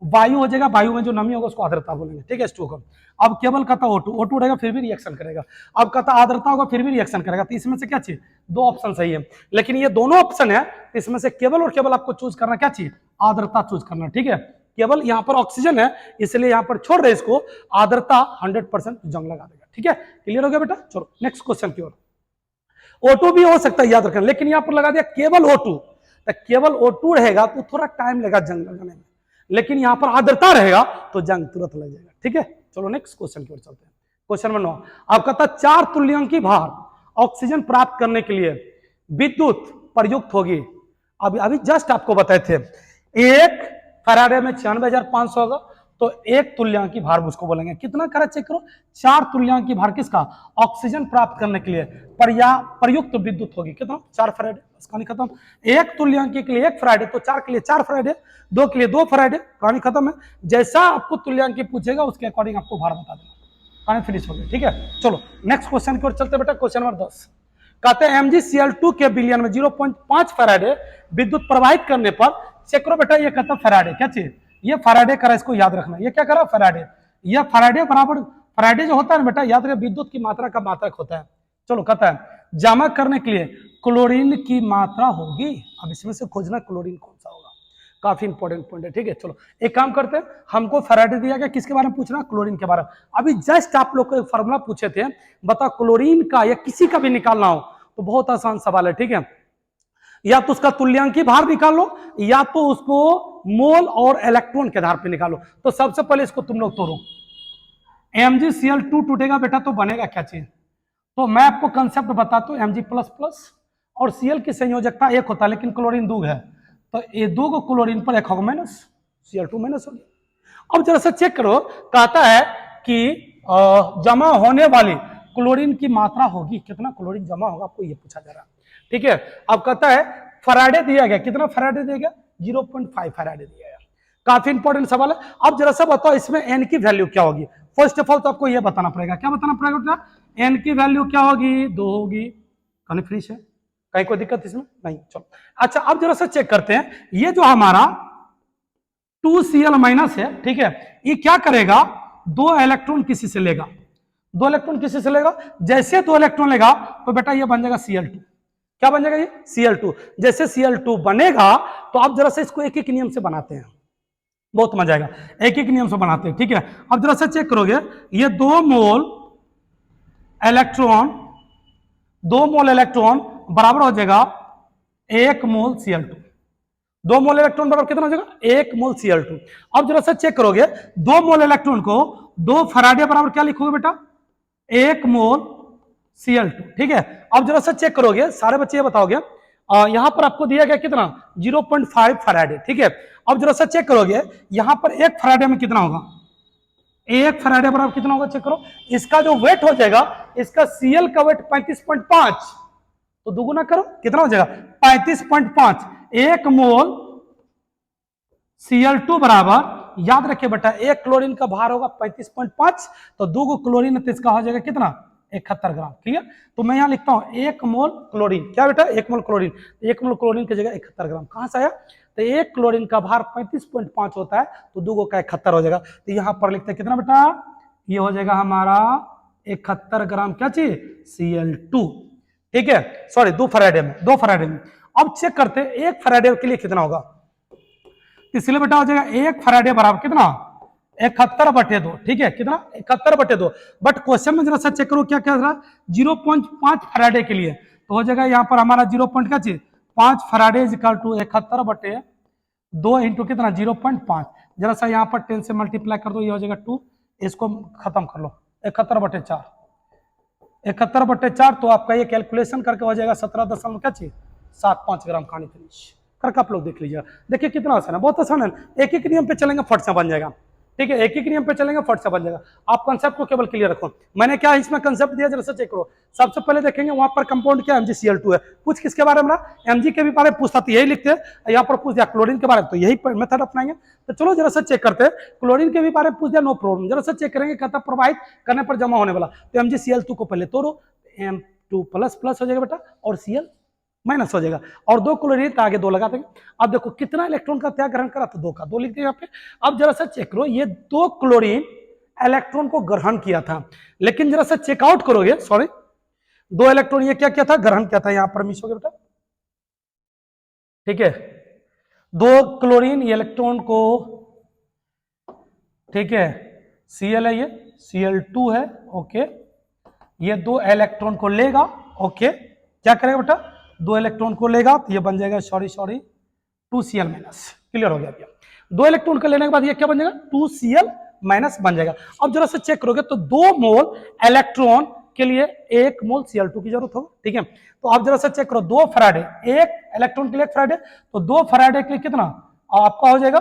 वायु हो जाएगा, वायु में जो नमी होगा उसको आर्द्रता बोलेंगे। ठीक है, H2 को। अब केवल कहता O2 रहेगा फिर भी रिएक्शन करेगा। अब कहता आर्द्रता होगा फिर भी रिएक्शन करेगा। तो इसमें से क्या चाहिए, दो ऑप्शन सही है, लेकिन ये दोनों ऑप्शन है, तो इसमें से केवल और केवल आपको चूज करना क्या चाहिए, आर्द्रता चूज करना। ठीक है, केवल यहाँ पर ऑक्सीजन है इसलिए यहाँ पर छोड़ रहे इसको, आर्द्रता 100% जंग लगा देगा। ठीक है, क्लियर हो गया बेटा? चलो नेक्स्ट क्वेश्चन की ओर। O2 भी हो सकता है याद रखना, लेकिन यहाँ पर लगा दिया केवल O2। तो केवल O2 रहेगा तो थोड़ा टाइम लगेगा जंग लगाने में, लेकिन यहां पर आर्द्रता रहेगा तो जंग तुरंत लग जाएगा। ठीक है, चलो नेक्स्ट क्वेश्चन की ओर चलते हैं। क्वेश्चन नंबर 9 आपका था 4 तुल्यांकी भार ऑक्सीजन प्राप्त करने के लिए विद्युत प्रयुक्त होगी। अभी जस्ट आपको बताए थे, एक फैराडे में 96,500 होगा, तो एक तुल्यांकी भार उसको बोलेंगे। कितना करा चेक करो, 4 तुल्यांकी भार किसका, ऑक्सीजन प्राप्त करने के लिए प्रयुक्त विद्युत होगी। कितना, 4 फैराडे, कहानी खत्म। एक तुल्यांकी के लिए 1 फैराडे, तो 4 के लिए 4 फैराडे, 2 के लिए 2 फैराडे, कहानी खत्म है। जैसा आपको तुल्यांकी पूछेगा उसके अकॉर्डिंग आपको भार बता देना, कहानी फिनिश हो गई। ठीक है, चलो नेक्स्ट क्वेश्चन की ओर चलते बेटा। क्वेश्चन नंबर 10 कहते हैं MgCl2 के विलयन में 0.5 फैराडे विद्युत प्रवाहित करने पर, चेक करो बेटा, ये कहता फैराडे, क्या चीज, ये फैराडे करा, इसको याद रखना, ये क्या करा फैराडे, ये फैराडे बराबर, फैराडे जो होता है ना बेटा, याद रखिए विद्युत की मात्रा का मात्रक होता है। चलो कहता है जमा करने के लिए क्लोरीन की मात्रा होगी। अब इसमें से खोजना क्लोरीन कौन सा होगा, काफी इंपॉर्टेंट पॉइंट है। ठीक है, चलो एक काम करते हैं, हमको फैराडे दिया गया, किसके बारे में पूछना, क्लोरीन के बारे में। अभी जस्ट आप लोग को एक फॉर्मूला पूछे थे, बताओ क्लोरीन का या किसी का भी निकालना हो तो बहुत आसान सवाल है। ठीक है, या तो उसका तुल्यांकी भार निकाल लो, या तो उसको मोल और इलेक्ट्रॉन के आधार पे निकालो। तो सबसे पहले इसको तुम लोग तोड़ो, MgCl2 टूटेगा बेटा तो बनेगा क्या चीज, तो मैं आपको कंसेप्ट बताता हूं, Mg++ और Cl की संयोजकता एक होता है, लेकिन क्लोरीन 2 है, तो ये 2 को क्लोरीन पर एक होगा माइनस, Cl2 माइनस हो गया। अब जरा सा चेक करो, कहता है कि जमा होने वाली क्लोरीन की मात्रा होगी, कितना क्लोरीन जमा होगा आपको ये पूछा जा रहा है। ठीक है, अब कहता है फराडे दिया गया, कितना फराडे दिया गया? 0.5 फराडे दिया गया। काफी इंपॉर्टेंट सवाल है। अब जरा सा बताओ इसमें एन की वैल्यू क्या होगी। फर्स्ट ऑफ ऑल तो आपको यह बताना पड़ेगा, क्या बताना पड़ेगा बेटा? एन की वैल्यू क्या होगी? 2 होगी। कन्फ्यूज है? कहीं कोई दिक्कत इसमें नहीं? चलो अच्छा, अब जरा सा चेक करते हैं, ये जो हमारा 2Cl माइनस है, ठीक है, ये क्या करेगा? 2 इलेक्ट्रॉन किसी से लेगा, 2 इलेक्ट्रॉन किसी से लेगा। जैसे 2 इलेक्ट्रॉन लेगा तो बेटा ये बन जाएगा Cl2। क्या बन जाएगा? ये Cl2। जैसे Cl2 बनेगा तो आप जरा सा इसको एक एक नियम से बनाते हैं, बहुत मजा आएगा। एक एक नियम से बनाते हैं, ठीक है। अब जरा सा चेक करोगे, ये 2 मोल इलेक्ट्रॉन बराबर हो जाएगा 1 मोल Cl2। 2 मोल इलेक्ट्रॉन बराबर कितना हो जाएगा? 1 मोल Cl2। अब जरा सा चेक करोगे, 2 मोल इलेक्ट्रॉन को 2 फराडे बराबर क्या लिखोगे बेटा? 1 मोल Cl2, ठीक है। अब जरा सा चेक करोगे, सारे बच्चे ये बताओगे, यहां पर आपको दिया गया कितना? 0.5 फराडे, ठीक है। अब जरा सा चेक करोगे, यहां पर 1 फराडे में कितना होगा? 1 फराडे बराबर कितना होगा? चेक करो, इसका जो वेट हो जाएगा, इसका Cl का वेट 35.5, तो दुगुना करो, कितना हो जाएगा? 35.5। 1 मोल Cl2 बराबर, याद रखिए बेटा, 1 क्लोरीन का भार होगा 35.5, तो 2 क्लोरीन तो इसका हो जाएगा कितना? 71 ग्राम। ठीक है, तो मैं यहां लिखता हूं 1 मोल क्लोरीन। क्या बेटा? 1 मोल क्लोरीन। 1 मोल क्लोरीन की जगह 71 ग्राम। कहां से आया? तो 1 क्लोरीन का भार 35.5 होता है, तो 2 का 71 हो जाएगा। तो यहां पर लिखते हैं कितना बेटा? ये हो जाएगा हमारा 71 ग्राम। क्या चाहिए? Cl2। ठीक है, सॉरी 2 फराडे में, 2 फराडे में। अब चेक करते हैं 1 फराडे के लिए कितना होगा। इसलिए बेटा हो जाएगा 1 फराडे बराबर कितना? 71/2। ठीक है, कितना? 71/2। बट क्वेश्चन में जरा सा चेक करो, क्या क्या रहा? 0.5 फराडे के लिए, तो हो जाएगा यहाँ पर हमारा 0.5 फराडे इक्वल टू 71/2 इंटू कितना? 0.5। जरा सा यहाँ पर 10 से मल्टीप्लाई कर दो, ये हो जाएगा 2। इसको खत्म कर लो, 71/4। 71/4, तो आपका ये कैलकुलेशन करके हो जाएगा 17.75 ग्राम। कहानी फिनिश करके आप लोग देख लीजिएगा। देखिए कितना आसान है, बहुत आसान है। एक एक नियम पे चलेंगे, फट से बन जाएगा। ठीक है, एक एक नियम पे चलेंगे, फट से बन जाएगा। आप कंसेप्ट को केवल क्लियर रखो। मैंने क्या इसमें कंसेप्ट दिया, जरा से चेक करो। सबसे पहले देखेंगे वहां पर कंपाउंड क्या? MgCl2 है। पूछ किसके बारे में रहा? Mg के भी बारे में पूछता, तो यही लिखते हैं। यहाँ पर पूछ दिया क्लोरीन के बारे में, तो यही मेथड अपनाएंगे। तो चलो जरा सा चेक करते हैं। क्लोरीन के भी बारे में पूछ दिया, नो प्रॉब्लम। जरा सा चेक करेंगे, कहता प्रवाहित करने पर जमा होने वाला। तो MgCl2 को पहले तोड़ो, M2+ हो जाएगा बेटा, और Cl- हो जाएगा, और 2 क्लोरीन का आगे 2 लगा देंगे। अब देखो कितना इलेक्ट्रॉन का त्याग ग्रहण करा, तो 2 का 2 लिख दिया यहाँ पे। अब जरा सा चेक करो, ये 2 क्लोरीन इलेक्ट्रॉन को ग्रहण किया था, लेकिन जरा सा चेकआउट करोगे, सॉरी 2 इलेक्ट्रॉन ये क्या किया था? ग्रहण किया था। यहां पर मिस हो गया बेटा। ठीक है, 2 क्लोरीन इलेक्ट्रॉन को, ठीक है, Cl है, ये Cl2 है, ओके। ये 2 इलेक्ट्रॉन को लेगा, ओके। क्या करेगा बेटा? 2 इलेक्ट्रॉन को लेगा, तो ये बन जाएगा, सॉरी 2Cl-। क्लियर हो गया क्या? 2 इलेक्ट्रॉन को लेने के बाद ये क्या बन जाएगा? 2Cl- बन जाएगा। अब जरा सा चेक करोगे, तो 2 मोल इलेक्ट्रॉन के लिए 1 मोल Cl2 की जरूरत होगा। ठीक है, तो आप जरा सा चेक करो, 2 फराडे, 1 इलेक्ट्रॉन के लिए 1 फराडे, तो 2 फराडे के लिए कितना आपका हो जाएगा?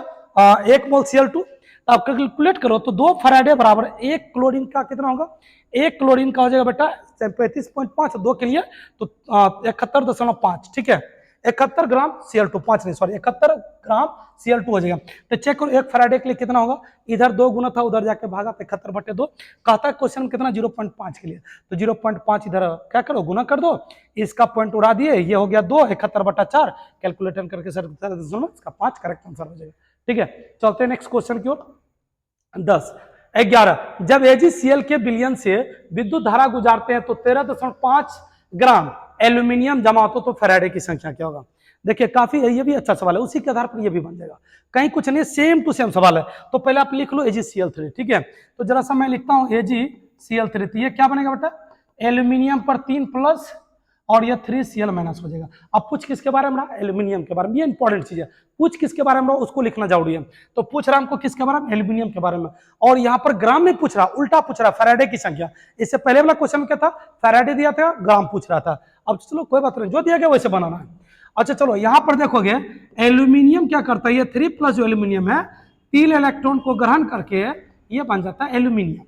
1 मोल Cl2। तो आप कैलकुलेट करो, तो 2 फराडे बराबर 1 क्लोरीन का कितना होगा? 1 क्लोरीन का हो जाएगा बेटा 35.5, 2 के लिए तो 71.5। ठीक है, 71 ग्राम Cl2, 5 नहीं, सॉरी 71 ग्राम Cl2 हो जाएगा। तो चेक करो 1 फराडे के लिए कितना होगा? इधर 2 गुना था, उधर जाके भागा, 71/2। कहता है क्वेश्चन में कितना? 0.5 के लिए, तो 0.5 इधर क्या करो? गुना कर दो, इसका पॉइंट उड़ा दिए, ये हो गया 2, 71/4 कैलकुलेटर करके सर इसका 5 करेक्ट आंसर हो जाएगा। ठीक है, चलते हैं नेक्स्ट क्वेश्चन की ओर। 11 जब AgCl के विलयन से विद्युत धारा गुजारते हैं तो 13.5 ग्राम एल्यूमिनियम जमा होता तो फैराडे की संख्या क्या होगा? देखिए काफी, ये भी अच्छा सवाल है, उसी के आधार पर ये भी बन जाएगा। कहीं कुछ नहीं, सेम टू सेम सवाल है। तो पहले आप लिख लो AgCl3। ठीक है, तो जरा सा मैं लिखता हूं AgCl3, तो ये क्या बनेगा बेटा? एल्यूमिनियम पर 3+ और ये 3Cl- हो जाएगा। अब पूछ किसके बारे में रहा? एल्यूमिनियम के बारे में। ये इंपॉर्टेंट चीज है, पूछ किसके बारे में रहा उसको लिखना जरूरी है। तो पूछ रहा हमको किसके बारे में? एल्यूमिनियम के बारे में। और यहाँ पर ग्राम में पूछ रहा, उल्टा पूछ रहा, फैराडे की संख्या। इससे पहले वाला क्वेश्चन में क्या था? फैराडे दिया था, ग्राम पूछ रहा था। अब चलो कोई बात नहीं, जो दिया गया वैसे बनाना है। अच्छा चलो, यहां पर देखोगे एल्यूमिनियम क्या करता है? ये 3+ जो एल्यूमिनियम है, 3 इलेक्ट्रॉन को ग्रहण करके ये बन जाता है एल्यूमिनियम।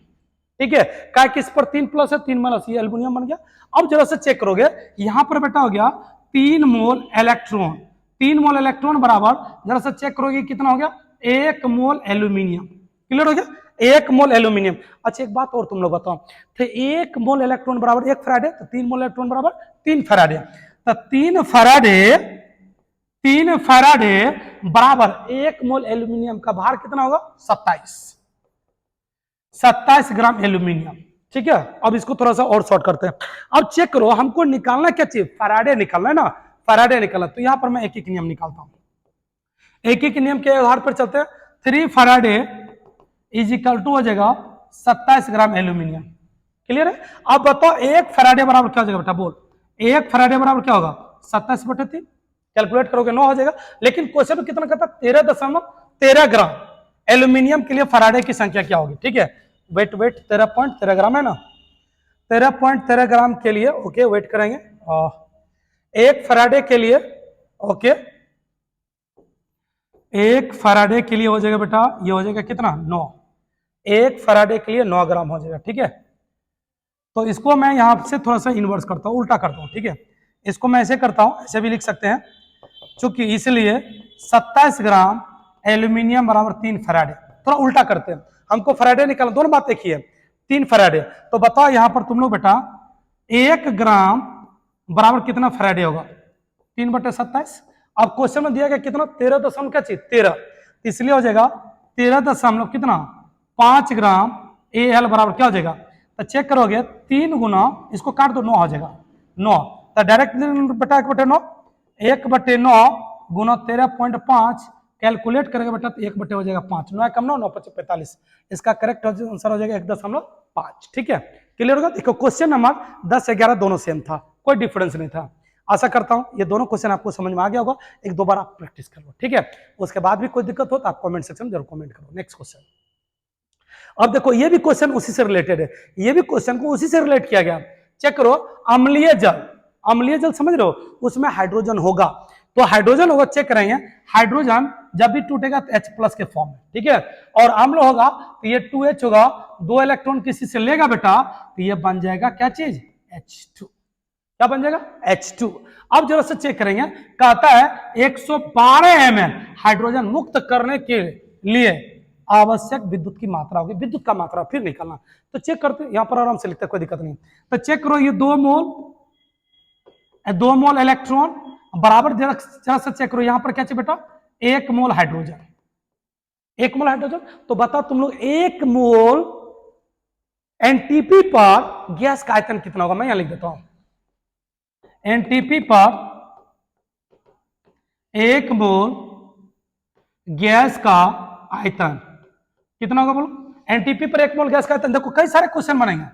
ठीक है, क्या किस पर 3+ है, 3- ये एल्यूमिनियम बन गया। अब जरा से चेक करोगे, यहां पर बेटा हो गया 3 मोल इलेक्ट्रॉन, 3 मोल इलेक्ट्रॉन बराबर, जरा सा चेक करोगे कितना हो गया, 1 मोल एल्यूमिनियम। क्लियर हो गया, 1 मोल एल्यूमिनियम। अच्छा एक बात और तुम लोग बताओ, तो 1 मोल इलेक्ट्रॉन बराबर 1 फैराडे, तो 3 मोल इलेक्ट्रॉन बराबर 3 फैराडे, तो 3 फैराडे बराबर 1 मोल एल्यूमिनियम का भार कितना होगा, 27 ग्राम एल्यूमिनियम। ठीक है, अब इसको थोड़ा सा और शॉर्ट करते हैं। अब चेक करो, हमको निकालना क्या चाहिए, फैराडे निकालना है ना, फैराडे निकालना। तो यहां पर मैं एक एक नियम निकालता हूं, एक एक नियम के आधार पर चलते हैं। 3 फैराडे इज इक्वल टू हो जाएगा 27 ग्राम एल्यूमिनियम। क्लियर है। अब बताओ 1 फैराडे बराबर क्या हो जाएगा बेटा, बोल 1 फैराडे बराबर क्या होगा, 27/3, कैलकुलेट करोगे 9 हो जाएगा। लेकिन क्वेश्चन में कितना कहता है, 13.13 ग्राम एल्यूमिनियम के लिए फैराडे की संख्या क्या होगी। ठीक है, वेट 13.13 ग्राम है ना, 13.13 ग्राम के लिए ओके वेट करेंगे। 1 फैराडे के लिए ओके, 1 फैराडे के लिए हो जाएगा बेटा, ये हो जाएगा कितना, 9। 1 फैराडे के लिए 9 ग्राम हो जाएगा। ठीक है, तो इसको मैं यहां से थोड़ा सा इन्वर्स करता हूं, उल्टा करता हूं। ठीक है, इसको मैं ऐसे करता हूं, ऐसे भी लिख सकते हैं, चूंकि इसलिए 27 ग्राम एल्यूमिनियम बराबर 3 फैराडे। थोड़ा उल्टा करते हैं, हमको फैराडे निकालना, दोनों बात देखी है, 3 फैराडे। तो बताओ यहां पर तुम लोग बेटा 1 ग्राम बराबर कितना फैराडे होगा, 3/27। अब क्वेश्चन में दिया गया कितना, 13, इसलिए हो जाएगा 13 कितना 5 ग्राम AL बराबर क्या हो जाएगा, तो चेक करोगे 3 गुना, इसको काट दो, 9 हो जाएगा 9। तो डायरेक्ट बेटा 1/9, 1/9 गुना 13.5 कैलकुलेट करेंगे बेटा, तो 1 बटे हो जाएगा 5, 9 कम 9, 9 5 45, इसका करेक्ट आंसर हो जाएगा 1.5। ठीक है, क्लियर होगा। देखो क्वेश्चन नंबर 10 11 दोनों सेम था, कोई डिफरेंस नहीं था। आशा करता हूं ये दोनों क्वेश्चन आपको समझ में आ गया होगा, एक दो बार आप प्रैक्टिस कर लो। ठीक है, उसके बाद भी कोई दिक्कत हो तो आप कमेंट सेक्शन में जरूर कमेंट करो। नेक्स्ट क्वेश्चन, अब देखो ये भी क्वेश्चन उसी से रिलेटेड है, ये भी क्वेश्चन को उसी से रिलेट किया गया। चेक करो, अम्लीय जल, अम्लीय जल समझ रहे हो, उसमें हाइड्रोजन होगा, तो हाइड्रोजन होगा, चेक करेंगे, हाइड्रोजन जब भी टूटेगा तो H+ के फॉर्म में। ठीक है, और अम्ल होगा तो ये 2H होगा, 2 इलेक्ट्रॉन किसी से लेगा बेटा, तो ये बन जाएगा क्या चीज, H2। क्या बन जाएगा, H2। अब जरा से चेक करेंगे, कहता है 112 ml हाइड्रोजन मुक्त करने के लिए आवश्यक विद्युत की मात्रा होगी, विद्युत का मात्रा फिर निकालना। तो चेक करते हैं, यहां पर आराम से लिखते हैं, कोई दिक्कत नहीं। तो चेक करो, ये 2 मोल इलेक्ट्रॉन बराबर, जरा सा चेक करो, यहां पर क्या चाहिए बेटा, 1 मोल हाइड्रोजन, 1 मोल हाइड्रोजन। तो बताओ तुम लोग 1 मोल एनटीपी पर गैस का आयतन कितना होगा, मैं यहां लिख देता हूं, एनटीपी पर 1 मोल गैस का आयतन कितना होगा, बोलो एनटीपी पर 1 मोल गैस का आयतन। देखो कई सारे क्वेश्चन बनेंगे,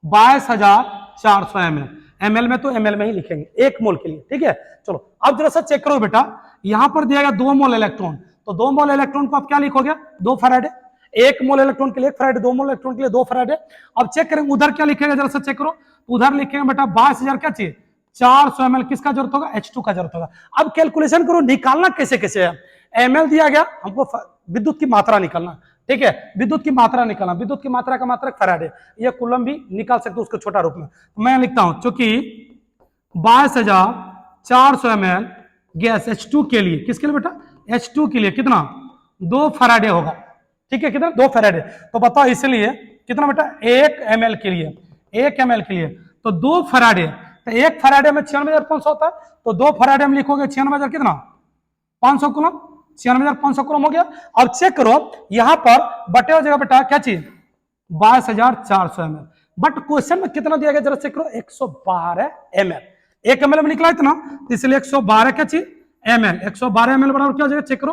22,400 ml, ml में तो ml में ही लिखेंगे 1 मोल के लिए। ठीक है, चलो अब जरा सा चेक करो बेटा, यहां पर दिया गया 2 मोल इलेक्ट्रॉन, तो 2 मोल इलेक्ट्रॉन को आप क्या लिखोगे, 2 फैराडे। 1 मोल इलेक्ट्रॉन के लिए 1 फैराडे, 2 मोल इलेक्ट्रॉन के लिए 2 फैराडे। अब चेक करेंगे उधर क्या लिखेगा, जरा सा चेक करो, उधर लिखेंगे बेटा 22,000 क्या चाहिए, 400 ml किसका जरूरत होगा, H2 का जरूरत होगा। अब कैलकुलेशन करो, निकालना कैसे कैसे है, ml दिया गया, हमको विद्युत की मात्रा निकालना। ठीक है, विद्युत की मात्रा निकालना, विद्युत की मात्रा का मात्रक फैराडे, ये कूलम भी निकाल सकते हो उसके छोटा रूप में। तो मैं लिखता हूं, चूंकि 22,400 ml गैस H2 के लिए, किसके लिए बेटा, H2 के लिए कितना, 2 फैराडे होगा। ठीक है, कितना, 2 फैराडे। तो बताओ इसलिए कितना बेटा, 1 ml के लिए, 1 ml के लिए तो 2 फैराडे, तो 1 फैराडे में 96,500 होता है, तो 2 फैराडे में लिखोगे 96,000 कितना, 500 कूलम, 96,500 कूलम हो गया। अब चेक करो, यहां पर बटे हो जाएगा बेटा क्या चीज, 22,400 ml, बट क्वेश्चन में कितना दिया गया, जरा चेक करो, 112 ml, 1 ml में निकला इतना, इसलिए 112 क्या चीज, ml, 112 ml बराबर क्या हो जाएगा, चेक करो,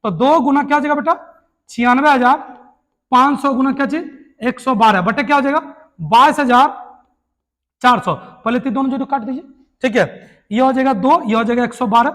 तो 2 गुना क्या हो जाएगा बेटा, 96,500 गुना क्या चीज, 112 बटे क्या हो जाएगा, 22,400। पहले तीन दोनों जो काट दीजिए। ठीक है, ये हो जाएगा 2, ये हो जाएगा 112,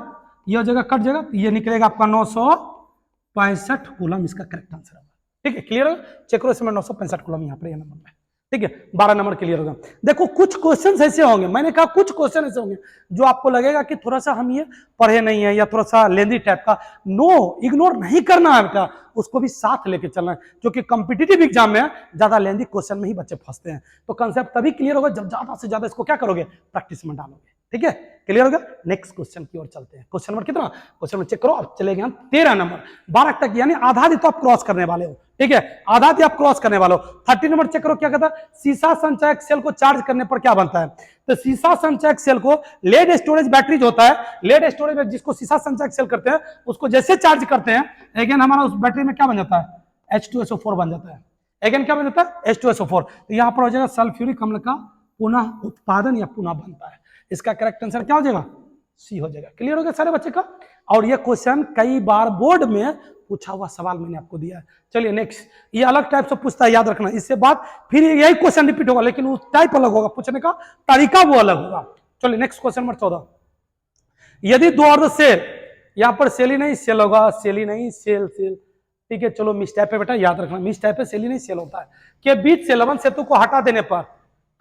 ये हो जाएगा कट जाएगा, ये निकलेगा आपका 965 कूलम, इसका करेक्ट आंसर होगा। ठीक है, क्लियर है, चेक करो इसमें 965 कूलम यहाँ पर, ये नंबर में। ठीक है, 12 नंबर क्लियर होगा। देखो कुछ क्वेश्चन ऐसे होंगे, मैंने कहा कुछ क्वेश्चन ऐसे होंगे जो आपको लगेगा कि थोड़ा सा हम ये पढ़े नहीं है या थोड़ा सा लेंदी टाइप का, नो, इग्नोर नहीं करना है बेटा, उसको भी साथ लेके चलना है, क्योंकि कॉम्पिटिटिव एग्जाम में ज्यादा लेंदी क्वेश्चन में ही बच्चे फंसते हैं। तो कंसेप्ट तभी क्लियर होगा जब ज्यादा से ज्यादा इसको क्या करोगे, प्रैक्टिस में डालोगे। ठीक है, क्लियर हो गया। नेक्स्ट क्वेश्चन की ओर चलते हैं। क्वेश्चन नंबर कितना, क्वेश्चन नंबर चेक करो, अब चलेंगे हम 13 नंबर। 12 तक यानी आधा आधी तो आप क्रॉस करने वाले हो, ठीक है, आधा आधी आप क्रॉस करने वाले हो। 30 नंबर चेक करो, क्या कहता है, सीसा संचायक सेल को चार्ज करने पर क्या बनता है। तो सीसा संचायक सेल को लेड स्टोरेज बैटरी जो होता है, लेड स्टोरेज में जिसको सीसा संचायक सेल करते हैं, उसको जैसे चार्ज करते हैं, अगेन हमारा उस बैटरी में क्या बन जाता है, H2SO4 बन जाता है। अगेन क्या बन जाता है, H2SO4। तो यहां पर हो जाएगा सल्फ्यूरिक अम्ल का पुनः उत्पादन या पुनः बनता है। इसका करेक्ट आंसर क्या हो जाएगा, सी हो जाएगा। क्लियर हो गया सारे बच्चे का। और ये क्वेश्चन कई बार बोर्ड में पूछा हुआ सवाल मैंने आपको दिया है। चलिए नेक्स्ट, ये अलग टाइप से पूछता है, याद रखना। इससे बाद फिर यही क्वेश्चन रिपीट होगा, लेकिन उस टाइप अलग होगा, पूछने का तरीका वो अलग होगा। चलिए नेक्स्ट क्वेश्चन नंबर 14। यदि दो अर्ध सेल, यहां पर सेल ही नहीं सेल होगा, सेल ही नहीं सेल सेल, ठीक है। चलो मिस टाइप है बेटा, याद रखना, मिस टाइप है, सेल ही नहीं सेल होता है। के बीच से लवण सेतु को हटा देने पर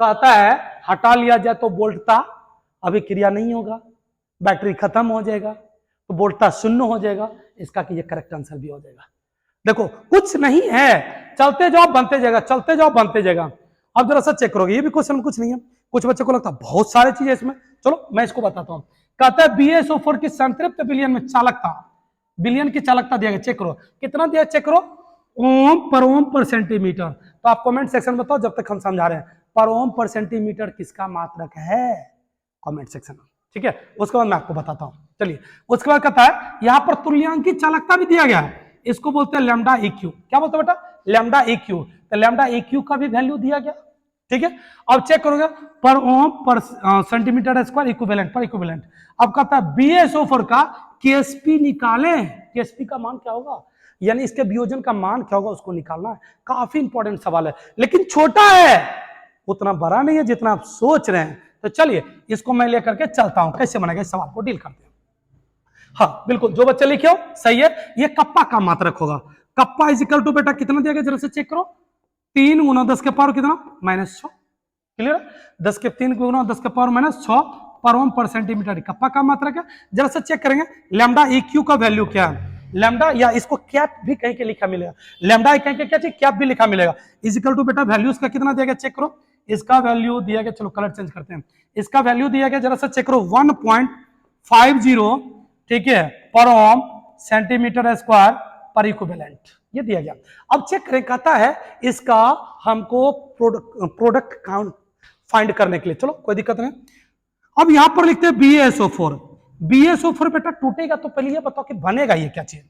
कहता है हटा लिया जाए तो वोल्टता अभिक्रिया नहीं होगा, बैटरी खत्म हो जाएगा, तो वोल्टता शून्य हो जाएगा। इसका कि ये करेक्ट आंसर भी हो जाएगा। देखो कुछ नहीं है, चलते जाओ बनते जाएगा, चलते जाओ बनते जाएगा। अब जरा सा चेक करोगे, ये भी क्वेश्चन कुछ नहीं है। कुछ बच्चों को लगता है बहुत सारी चीजें इसमें, चलो मैं इसको बताता हूं। कहता है BaSO4 की संतृप्त विलयन में चालकता, विलयन की चालकता दिया गया, चेक करो कितना दिया, चेक करो, ओम पर ओम पर सेंटीमीटर। तो आप कमेंट सेक्शन बताओ जब तक हम समझा रहे हैं, पर ओम पर सेंटीमीटर किसका मात्रक है, कमेंट सेक्शन में, ठीक है। उसके बाद मैं आपको बताता हूं। चलिए उसके बाद कहता है यहां पर तुल्यांक की चालकता भी दिया गया है, इसको बोलते हैं लैम्डा EQ। क्या बोलते हैं बेटा, लैम्डा EQ। तो लैम्डा EQ का भी वैल्यू दिया गया, ठीक है। अब चेक करोगे पर ओम पर सेंटीमीटर स्क्वायर इक्विवेलेंट पर इक्विवेलेंट। अब कहता है BaSO4 का KSP निकालें, KSP का मान क्या होगा, यानी इसके वियोजन का मान क्या होगा उसको निकालना है। काफी इंपॉर्टेंट सवाल है, लेकिन छोटा है, उतना बड़ा नहीं है जितना आप सोच रहे हैं। तो चलिए इसको मैं लेकर के चलता हूं, कैसे बनेगा इस सवाल को डील करते हैं। हाँ बिल्कुल, जो बच्चे लिखे हो सही है, ये कप्पा का मात्रक होगा। कप्पा इजिकल टू बेटा कितना दिया गया, जरा से चेक करो, 3 गुना 10 के पावर कितना, -6। क्लियर, 10 के 3 गुना 10 के पावर -6 पर ओम पर सेंटीमीटर कप्पा का मात्रक है। जरा से चेक करेंगे लैम्डा EQ का वैल्यू क्या है, लैम्डा, या इसको कैप भी कहीं के लिखा मिलेगा, लैम्डा कहीं के क्या चीज कैप भी लिखा मिलेगा। इजिकल टू बेटा वैल्यू इसका कितना दिया गया, चेक करो, इसका वैल्यू दिया गया, चलो कलर चेंज करते हैं, इसका वैल्यू दिया गया, जरा सा चेक करो 1.50, ठीक है, पर ओम सेंटीमीटर स्क्वायर पर इक्विवेलेंट, ये दिया गया। अब चेक करें, कहता है इसका हमको प्रोडक्ट काउंट फाइंड करने के लिए, चलो कोई दिक्कत नहीं। अब यहां पर लिखते हैं BaSO4। BaSO4 बेटा टूटेगा तो पहले ये बताओ कि बनेगा ये क्या चीज,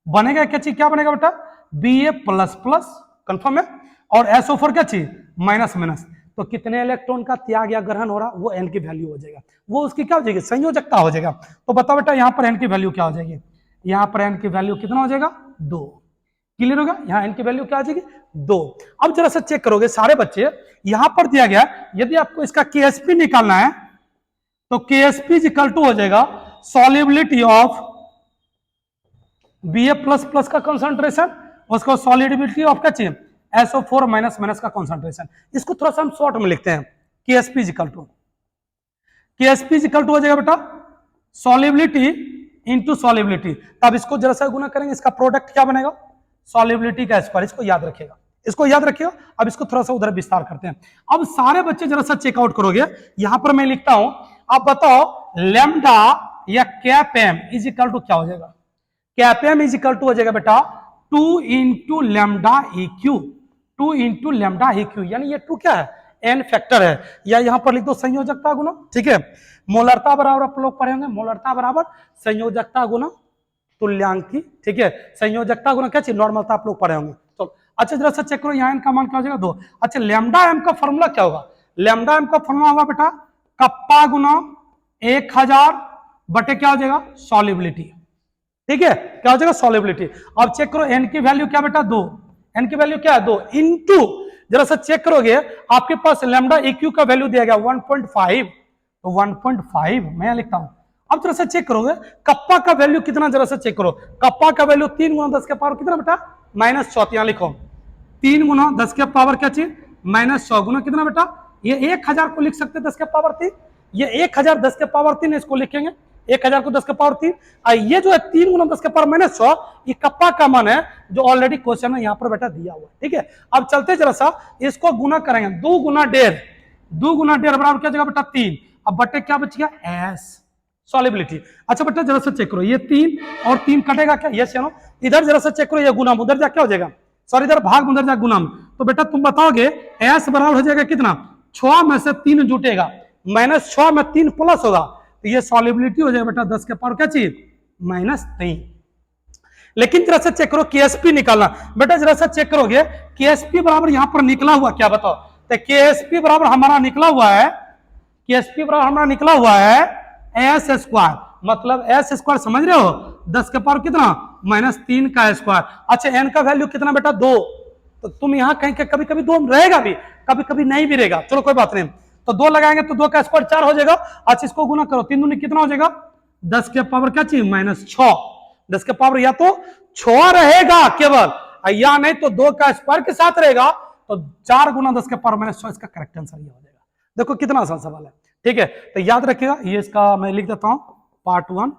बनेगा क्या चीज, क्या बनेगा बेटा, Ba++, कंफर्म है, और SO4 क्या चीज, माइनस। तो कितने इलेक्ट्रॉन का त्याग या ग्रहण हो रहा, वो n की वैल्यू हो जाएगा, वो उसकी क्या हो जाएगी, संयोजकता हो जाएगा। तो बताओ बेटा यहां पर n की वैल्यू क्या हो जाएगी, यहां पर n की वैल्यू कितना हो जाएगा, 2। क्लियर होगा, यहां n की वैल्यू क्या आ जाएगी, 2। अब जरा सा चेक करोगे सारे बच्चे, यहां पर दिया गया यदि आपको इसका KSP निकालना है तो KSP इक्वल टू हो जाएगा सॉल्युबिलिटी ऑफ Ba++ का कंसंट्रेशन, उसको सॉलिडिबिलिटी ऑफ क्या चाहिए, SO4 माइनस का कंसंट्रेशन। इसको थोड़ा सा हम शॉर्ट में लिखते हैं, KSP इक्वल टू हो जाएगा बेटा सॉल्युबिलिटी इनटू सॉल्युबिलिटी। तब इसको जरा सा गुना करेंगे, इसका प्रोडक्ट क्या बनेगा, सॉल्युबिलिटी का स्क्वायर। इसको याद रखिएगा, इसको याद रखिएगा। अब इसको थोड़ा सा उधर विस्तार करते हैं। अब सारे बच्चे जरा सा चेकआउट करोगे, यहां पर मैं लिखता हूं, आप बताओ लैम्डा या cap M is equal to क्या हो जाएगा, cap M is equal to हो जाएगा बेटा 2 into lambda EQ, 2 into lambda EQ, यानी ये 2 क्या है, n फैक्टर है, या यहां पर लिख दो संयोजकता गुना, ठीक है। मोलरता बराबर आप लोग पढ़े होंगे, मोलरता बराबर संयोजकता गुना तुल्यांकी, ठीक है। संयोजकता गुना क्या चीज, नॉर्मलता आप लोग पढ़े होंगे। चलो अच्छा जरा सा चेक करो, यहाँ n का मान क्या हो जाएगा, 2। अच्छा लैम्डा m का फॉर्मूला क्या होगा, लैम्डा m का फॉर्मूला होगा बेटा कप्पा गुना 1000 बटे क्या हो जाएगा, सॉल्युबिलिटी, ठीक है, क्या हो जाएगा, सॉल्युबिलिटी। अब चेक करो n की वैल्यू क्या बेटा, 2, n की वैल्यू क्या है, 2 इंटू, जरा सा चेक करोगे आपके पास लैम्डा EQ का वैल्यू दिया गया 1.5, तो 1.5 मैं लिखता हूं। अब जरा सा चेक करोगे कप्पा का वैल्यू कितना, जरा सा चेक करो, कप्पा का वैल्यू 3 गुना 10 के पावर कितना बेटा, -6। यहां लिखो 3 गुना 10 के पावर क्या चीज, -6 गुना कितना बेटा, ये 1000 को लिख सकते 10 के पावर 3, ये 1000 10 के पावर 3 इसको लिखेंगे 1000 को 10 के पावर 3, ये जो है 3 गुना 10 के पावर -6, ये कप्पा का मान है जो ऑलरेडी क्वेश्चन में यहाँ पर बेटा दिया हुआ है, ठीक है। अब चलते जरा सा इसको गुना करेंगे, 2 गुना 1.5 बराबर क्या जगह बेटा 3, अब बटे क्या बच गया, एस सॉलिबिलिटी। अच्छा बेटा जरा सा चेक करो, ये 3 और 3 कटेगा क्या, यस या नो। इधर जरा सा चेक करो, ये गुना में उधर जा क्या हो जाएगा, सॉरी इधर भाग में उधर जा गुना में। तो बेटा तुम बताओगे एस बराबर हो जाएगा कितना, 6 में से 3 जुटेगा, -6 में 3 प्लस होगा, तो ये सॉलिबिलिटी हो जाएगा बेटा 10 के पावर क्या चीज, -3। लेकिन जरा सा चेक करो केएसपी निकालना, बेटा जरा सा चेक करोगे केएसपी बराबर यहां पर निकला हुआ क्या बताओ, तो केएसपी बराबर हमारा निकला हुआ है, केएसपी बराबर हमारा निकला हुआ है एस स्क्वायर, मतलब एस स्क्वायर समझ रहे हो, 10 के पावर कितना, -3 का स्क्वायर। अच्छा एन का वैल्यू कितना बेटा 2, तो तुम यहां कहीं के कभी कभी 2 रहेगा भी, कभी कभी नहीं भी रहेगा, चलो कोई बात नहीं, तो 2 लगाएंगे तो 2 का स्क्वायर 4 हो जाएगा। अच्छा इसको गुना करो, 3 दूनी कितना हो जाएगा, 10 के पावर क्या चाहिए, -6, 10 के पावर या तो 6 रहेगा केवल, या नहीं तो 2 का स्क्वायर के साथ रहेगा, तो 4 गुना 10 के पावर -6, इसका करेक्ट आंसर ये हो जाएगा। देखो कितना आसान सवाल है, ठीक है। तो याद रखिएगा, ये इसका मैं लिख देता हूं पार्ट 1,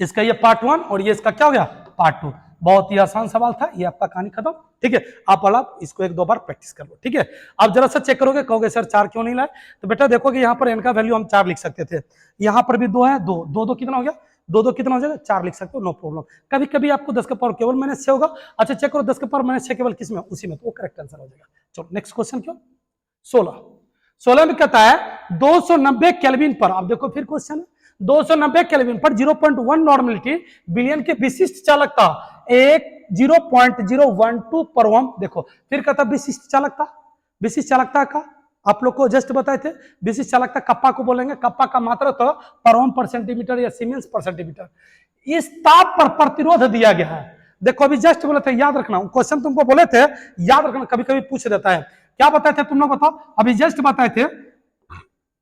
इसका ये पार्ट 1 और ये इसका क्या हो गया पार्ट 2। बहुत ही आसान सवाल था, ये आपका कहानी खत्म, ठीक है। आप वाला इसको 1-2 बार प्रैक्टिस कर लो, ठीक है। आप जरा सा चेक करोगे, कहोगे सर 4 क्यों नहीं लाए, तो बेटा देखोगे यहाँ पर एन का वैल्यू हम 4 लिख सकते थे, यहाँ पर भी 2 है, 2 कितना हो गया, 2 कितना हो जाएगा, 4 लिख सकते हो, नो प्रॉब्लम। कभी कभी आपको 10 का पावर केवल -6 होगा। अच्छा चेक करो 10 का पावर -6 केवल किस में, उसी में, तो वो करेक्ट आंसर हो जाएगा। चलो नेक्स्ट क्वेश्चन क्यों, 16 में कहता है 290 केल्विन पर, अब देखो फिर क्वेश्चन है, 290 केल्विन पर 0.1 नॉर्मलिटी बिलियन के विशिष्ट चालकता 0.012 पर ओम। देखो फिर कहता विशिष्ट चालकता, विशिष्ट चालकता का आप लोग को जस्ट बताए थे, विशिष्ट चालकता कप्पा को बोलेंगे, कप्पा का मात्रा तो पर ओम पर सेंटीमीटर या सीमेंस पर सेंटीमीटर। इस ताप पर प्रतिरोध दिया गया है, देखो अभी जस्ट बोले थे, याद रखना क्वेश्चन तुमको बोले थे, याद रखना, कभी कभी पूछ देता है। क्या बताए थे तुम लोग बताओ, अभी जस्ट बताए थे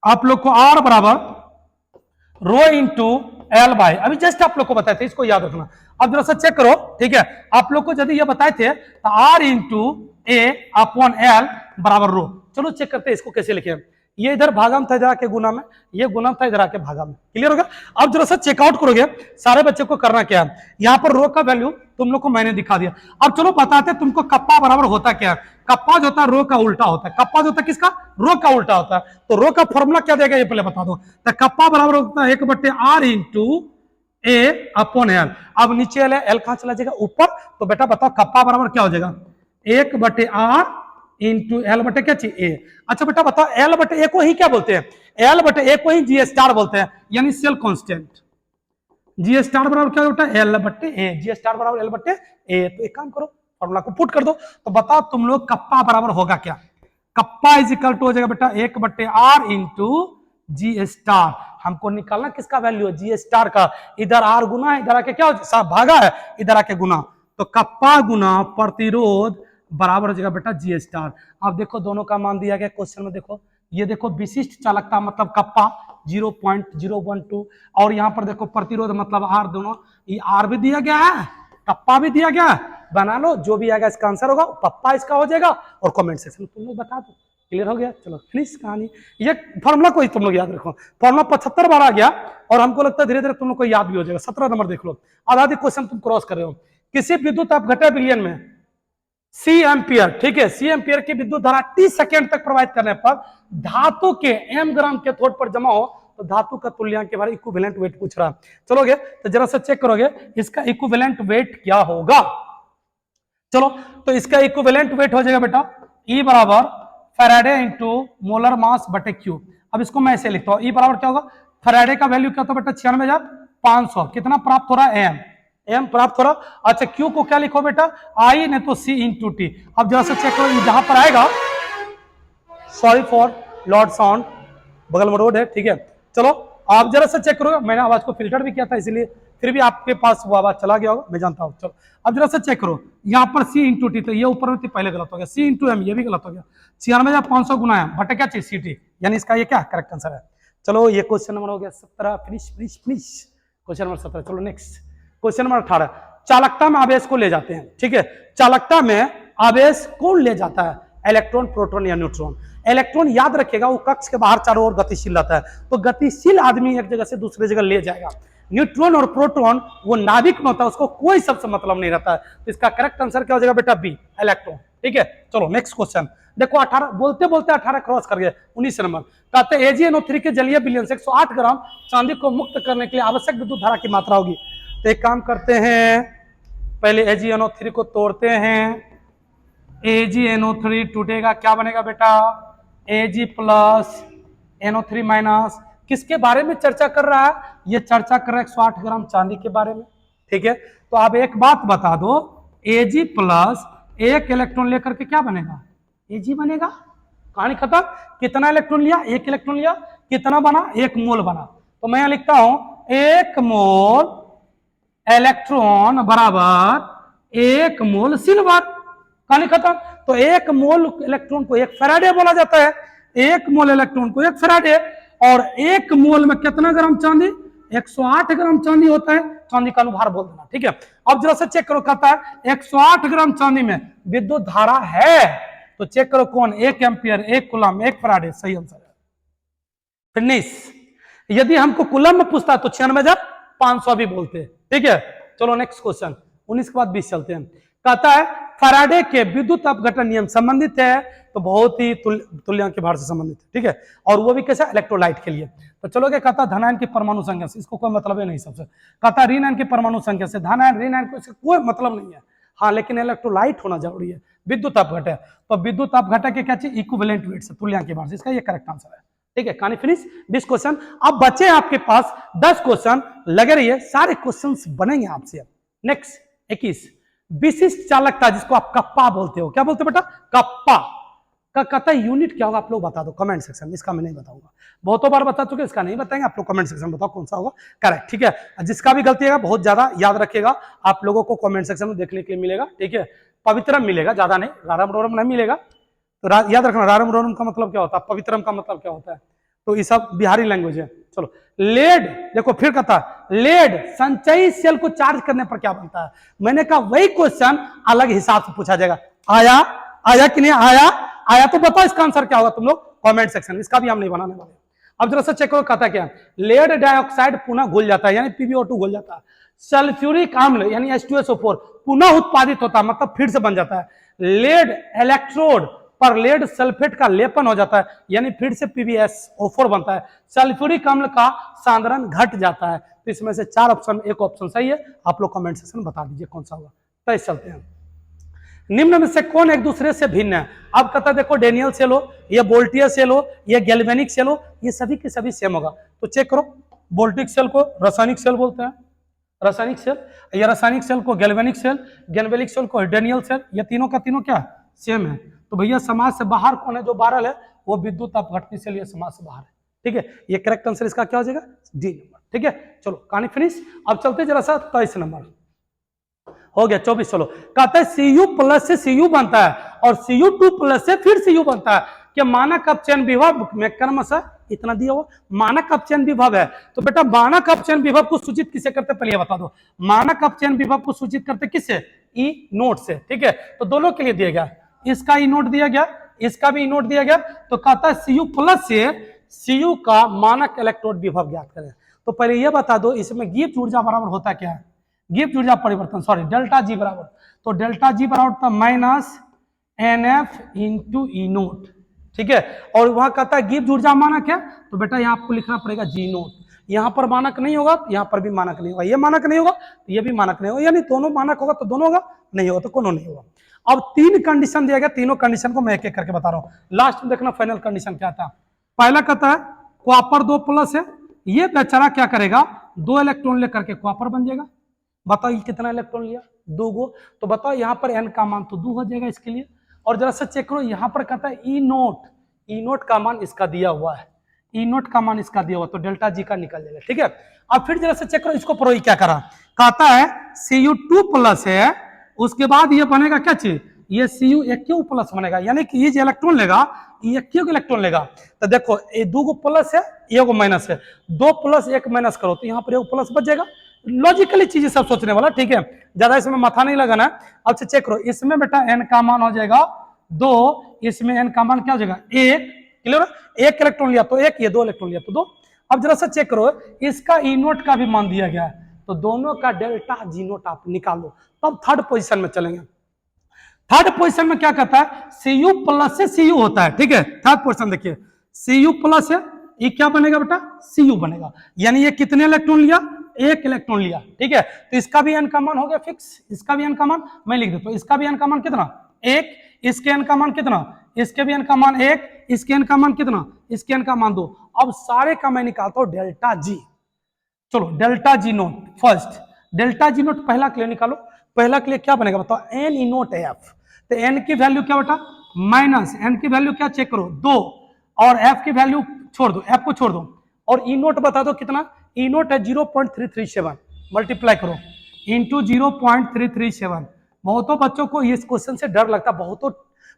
आप लोग को R बराबर रो इंटू एल बाय, अभी जस्ट आप लोग को बताए थे, इसको याद रखना। अब जरा सा चेक करो, ठीक है, आप लोग को यदि ये बताए थे तो R into A upon L बराबर रो। चलो चेक करते हैं इसको कैसे लिखे, ये इधर भागा में था, इधर आके गुना में, ये गुना था, इधर आके भागा में, क्लियर होगा। अब जरा सा चेकआउट करोगे, सारे बच्चे को करना क्या है, यहाँ पर रो का वैल्यू तुम लोग को मैंने दिखा दिया। अब चलो बताते तुमको कप्पा बराबर होता क्या है, कप्पा जो होता है रो का उल्टा होता है, कप्पा जो होता है किसका, रो का उल्टा होता है। तो रो का फॉर्मूला क्या देगा ये पहले बता दो, तो कप्पा बराबर होता है 1/r into A upon L. अब नीचे एल कहां चला जाएगा ऊपर, तो बेटा बताओ कप्पा बराबर क्या हो जाएगा, 1/r इंटू एल बटे क्या चाहिए ए। अच्छा बेटा बताओ एल बटे ए को ही क्या बोलते हैं, एल बटे ए को ही जी स्टार बोलते हैं, यानी सेल कांस्टेंट। जी स्टार बराबर क्या होता है, एल बटे ए, जी स्टार बराबर एल बटे ए। तो एक काम करो फॉर्मूला को पुट कर दो, तो बताओ तुम लोग कप्पा बराबर होगा क्या, कप्पा इज इक्वल टू हो जाएगा बेटा 1/r इंटू जी स्टार। हमको निकालना किसका वैल्यू है, जी स्टार का, इधर आर गुना है, इधर आके क्या भागा है, इधर आके गुना, तो कप्पा गुना प्रतिरोध बराबर हो जाएगा बेटा जी स्टार। अब देखो दोनों का मान दिया गया क्वेश्चन में, देखो ये देखो विशिष्ट चालकता मतलब कप्पा 0.012 और यहाँ पर देखो प्रतिरोध मतलब आर, दोनों ये आर भी दिया गया है, कप्पा भी दिया गया है, बना लो जो भी आएगा इसका आंसर होगा, पप्पा इसका हो जाएगा, और कमेंट सेक्शन में तुम लोग बता दो, क्लियर हो गया। चलो फिनिश कहानी, ये फॉर्मूला को ही तुम लोग याद रखो, फॉर्मूला 75 बार आ गया और हमको लगता है धीरे धीरे तुम लोग को याद भी हो जाएगा। 17 नंबर देख लो, आधा क्वेश्चन तुम क्रॉस कर रहे हो, किसी विद्युत अपघटन बिलियन में सी एम्पियर, ठीक है, सी एम्पियर की विद्युत धारा 30 सेकेंड तक प्रवाहित करने पर धातु के एम ग्राम कैथोड पर जमा हो तो धातु का तुल्यांक के बारे में इक्विवेलेंट वेट पूछ रहा है। चलोगे तो जरा सा चेक करोगे इसका इक्विवेलेंट वेट क्या होगा। चलो तो इसका इक्विवेलेंट वेट हो जाएगा बेटा E बराबर फैराडे इंटू मोलर मास बटे क्यू। अब इसको मैं ऐसे लिखता हूँ, E बराबर क्या होगा, फैराडे का वैल्यू क्या होता है बेटा 96,500, कितना प्राप्त हो रहा है एम प्राप्त हो रहा। अच्छा क्यू को क्या लिखो बेटा आई नहीं तो सी इंटू टी। अब जरा सा चेक करो जहां पर आएगा, सॉरी फॉर लॉर्ड साउंड, बगल में रोड है, ठीक है। चलो आप जरा सा चेक करो, मैंने आवाज को फिल्टर भी किया था इसलिए फिर भी आपके पास वो आवाज चला गया होगा, मैं जानता हूँ। चलो अब जरा सा चेक करो, यहाँ पर सी इंटू टी, तो ये ऊपर में पहले गलत हो गया, सी इंटू एम ये भी गलत हो गया, 96,500 गुना एम बटे क्या चाहिए सी टी, यानी इसका ये क्या करेक्ट आंसर है। चलो ये क्वेश्चन नंबर हो गया 17, finish finish finish, question number 17। चलो नेक्स्ट क्वेश्चन नंबर 18, चालकता में आवेश को ले जाते हैं, ठीक है, चालकता में आवेश कौन ले जाता है, इलेक्ट्रॉन, प्रोटॉन या न्यूट्रॉन। इलेक्ट्रॉन याद रखेगा वो कक्ष के बाहर चारों ओर गतिशील रहता है, तो गतिशील आदमी एक जगह से दूसरी जगह ले जाएगा। न्यूट्रॉन और प्रोटॉन वो नाभिक में होता है, उसको कोई सबसे मतलब नहीं रहता है, तो इसका करेक्ट आंसर क्या हो जाएगा बेटा बी, इलेक्ट्रॉन। ठीक है, चलो नेक्स्ट क्वेश्चन देखो। 18 बोलते बोलते 18 क्रॉस कर गए। 19 नंबर कहते हैं AgNO3 के जलीय विलयन से 108 ग्राम चांदी को मुक्त करने के लिए आवश्यक विद्युत धारा की मात्रा होगी। तो एक काम करते हैं, पहले AgNO3 को तोड़ते हैं। AgNO3 टूटेगा, क्या बनेगा बेटा? Ag plus NO3 minus. किसके बारे में चर्चा कर रहा है? ये चर्चा कर रहा है 108 ग्राम चांदी के बारे में। ठीक है, तो आप एक बात बता दो, Ag प्लस एक इलेक्ट्रॉन लेकर के क्या बनेगा? Ag बनेगा। कहानी खत्म। कितना इलेक्ट्रॉन लिया? एक इलेक्ट्रॉन लिया। कितना बना? 1 मोल बना। तो मैं यहां लिखता हूं 1 मोल इलेक्ट्रॉन बराबर 1 मोल सिल्वर। कहानी खत्म। तो 1 मोल इलेक्ट्रॉन को 1 फैराडे बोला जाता है। 1 मोल इलेक्ट्रॉन को 1 फैराडे। और 1 मोल में कितना ग्राम चांदी? 108 ग्राम चांदी होता है। चांदी का अनुभार बोल देना। ठीक है, अब जरा से चेक करो, कहता है 108 ग्राम चांदी में विद्युत धारा है, तो चेक करो कौन? 1 एम्पियर, 1 कूलम, 1 फैराडे। सही आंसर है। फिनिश। यदि हमको कूलम में पूछता है तो 96,500 भी बोलते हैं। ठीक है, चलो नेक्स्ट क्वेश्चन। 19 के बाद 20 चलते हैं। कहता है फैराडे के विद्युत अपघटन नियम संबंधित है, तो बहुत ही तुल्यांक के भार से संबंधित है। ठीक है, और वो भी कैसा? इलेक्ट्रोलाइट के लिए। तो चलो क्या कहता है? धनायन की परमाणु संख्या से, इसको कोई मतलब है नहीं। सबसे कहता है ऋणायन की परमाणु संख्या से, धनायन ऋणायन को इससे कोई मतलब नहीं है। हाँ, लेकिन इलेक्ट्रोलाइट होना जरूरी है। विद्युत अपघटन, तो विद्युत अपघटन के क्या चाहिए? इक्विवेलेंट वेट से, तुल्यांक के भार से। इसका ये करेक्ट आंसर है। ठीक है, कहानी फिनिश। 20 क्वेश्चन। अब बचे आपके पास 10 क्वेश्चन। लगे रहिए, सारे क्वेश्चन बनेंगे आपसे। नेक्स्ट 21, विशिष्ट चालकता, जिसको आप कप्पा बोलते हो। क्या बोलते हो बेटा? कप्पा का कहता है यूनिट क्या होगा? आप लोग बता दो कमेंट सेक्शन में। इसका मैं नहीं बताऊंगा, बहुतों बार बता चुके, इसका नहीं बताएंगे। आप लोग कमेंट सेक्शन में बताओ कौन सा होगा करेक्ट। ठीक है, जिसका भी गलती है बहुत ज्यादा याद रखिएगा, आप लोगों को कमेंट सेक्शन में देखने के लिए मिलेगा। ठीक है, पवित्रम मिलेगा, ज्यादा नहीं, रारम रोरम नहीं मिलेगा। तो याद रखना, रारम रोरम का मतलब क्या होता है, पवित्रम का मतलब क्या होता है। तो ये सब बिहारी लैंग्वेज है। चलो, लेड देखो, फिर कहता है लेड संचयी सेल को चार्ज करने पर क्या बनता है। मैंने कहा वही क्वेश्चन अलग हिसाब से पूछा जाएगा। आया कि नहीं आया तो बताओ इसका आंसर क्या होगा तुम लोग कमेंट सेक्शन में। इसका भी हम नहीं बनाने वाले। अब जरा सा चेक करो, कहता क्या? लेड डाइऑक्साइड पुनः घुल जाता है, यानी PbO2 घुल जाता है। सल्फ्यूरिक अम्ल यानी H2SO4 पुनः उत्पादित होता है, मतलब फिर से बन जाता है। लेड इलेक्ट्रोड पर लेड सल्फेट का लेपन हो जाता है, यानी फिर से PbSO4 बनता है। सल्फ्यूरिक अम्ल का सांद्रण घट जाता है। तो इसमें से 4 ऑप्शन, एक ऑप्शन सही है। आप लोग कमेंट सेक्शन में बता दीजिए कौन सा होगा। तो इस चलते हैं, निम्न में से कौन एक दूसरे से भिन्न है। अब कहता है देखो, डेनियल सेल हो, ये बोल्टियर सेल हो, ये गैल्वेनिक सेल हो, ये सभी के सभी सेम होगा। तो चेक करो, बोल्टिक सेल को रासायनिक सेल बोलते हैं, रासायनिक सेल। ये रासायनिक सेल को गैल्वेनिक सेल, गैल्वेनिक सेल को डेनियल सेल। ये तीनों का तीनों क्या सेम है। तो भैया समाज से बाहर कौन है? जो 12 है वो विद्युत अपघटन से लिए समाज से बाहर है। ठीक है, ये करेक्ट आंसर इसका क्या हो जाएगा? D number. ठीक है, चलो कहानी फिनिश। अब चलते जरा सा 23 नंबर हो गया। 24 चलो, कहता है Cu प्लस से Cu बनता है और Cu2 प्लस से फिर Cu बनता है। कि मानक अपचयन विभव में क्रमशः इतना दिया हुआ मानक अपचयन विभव है। तो बेटा मानक अपचयन विभव को सूचित किससे करते? पहले बता दो। मानक अपचयन विभव को सूचित करते किससे? ई नोट से। ठीक है, तो दोनों के लिए दिया गया, इसका ई नोट दिया गया, इसका भी ई नोट दिया गया। तो कहता है Cu प्लस से Cu का मानक इलेक्ट्रोड विभव ज्ञात करें। तो पहले यह बता दो, इसमें गिब्स ऊर्जा बराबर होता क्या है? गिब्स ऊर्जा परिवर्तन, सॉरी, डेल्टा जी बराबर। तो डेल्टा जी बराबर होता माइनस NF इंटू ई नोट। ठीक है, और वहां कहता है गिब्स ऊर्जा मानक है, तो बेटा यहाँ आपको लिखना पड़ेगा जी नोट। यहाँ पर मानक नहीं होगा, यहाँ पर भी मानक नहीं होगा, ये मानक नहीं होगा तो ये भी मानक नहीं होगा, यानी दोनों मानक होगा तो दोनों होगा, नहीं होगा तो कोनो नहीं होगा। अब 3 कंडीशन दिया गया, तीनों कंडीशन को मैं एक एक करके बता रहा हूँ। लास्ट में देखना फाइनल कंडीशन क्या था। पहला कहता है कॉपर 2 प्लस है, ये बेचारा क्या करेगा? 2 इलेक्ट्रॉन लेकर के कॉपर बन जाएगा। बताओ ये कितना इलेक्ट्रॉन लिया? 2 गो। तो बताओ यहाँ पर n का मान तो 2 हो जाएगा इसके लिए। और जरा सा चेक करो, यहाँ पर कहता है ई नोट का मान इसका दिया हुआ है, ई नोट का मान इसका दिया हुआ, तो डेल्टा जी का निकल जाएगा। ठीक है, अब फिर जरा सा चेक करो, इसको प्रो क्या करा? कहता है Cu2 प्लस है, उसके बाद ये बनेगा क्या चीज? ये Cu प्लस बनेगा, यानी कि ये जो इलेक्ट्रॉन लेगा ये क्यों इलेक्ट्रॉन लेगा? तो देखो ये 2 गो प्लस है, 1 गो माइनस है, 2 प्लस 1 माइनस करो तो यहाँ पर 1 प्लस बच जाएगा। लॉजिकली चीजें सब सोचने वाला। ठीक है, ज्यादा इसमें माथा नहीं लगाना है। अब से चेक करो, इसमें बेटा n का मान हो जाएगा 2, इसमें n का मान क्या हो जाएगा? 1। क्लियर? 1 इलेक्ट्रॉन लिया तो 1, ये 2 इलेक्ट्रॉन लिया तो 2। अब जरा सा चेक करो, इसका ई नोट का भी मान दिया गया है, तो दोनों का डेल्टा जी नोट आप निकाल लो, तब थर्ड पोजीशन में चलेंगे। थर्ड पोजीशन में क्या कहता है, Cu प्लस से Cu होता है, ठीक है। थर्ड पोजीशन देखिए, Cu प्लस है, ये क्या बनेगा बेटा, Cu बनेगा। यानी ये कितने इलेक्ट्रॉन लिया, एक इलेक्ट्रॉन लिया, ठीक है। तो इसका भी एन का मान हो गया फिक्स, इसका भी एन का मान मैं लिख देता हूं, इसका भी एन का मान कितना, एक, इसके एन का मान कितना, इसके भी एन का मान एक, इसके एन का मान कितना, इसके एन का मान 2। अब सारे का मैं निकालता हूं डेल्टा जी। चलो delta G node first, delta G note पहला के लिए निकालो। पहला के लिए क्या बनेगा बताओ, एन ई नोट एफ। तो एन की वैल्यू क्या बेटा, माइनस एन की वैल्यू क्या चेक करो 2, और एफ की वैल्यू छोड़ दो, एफ को छोड़ दो, और ई नोट बता दो कितना, ई नोट है 0.337, मल्टीप्लाई करो इंटू 0.337। बहुतों बच्चों को इस क्वेश्चन से डर लगता है,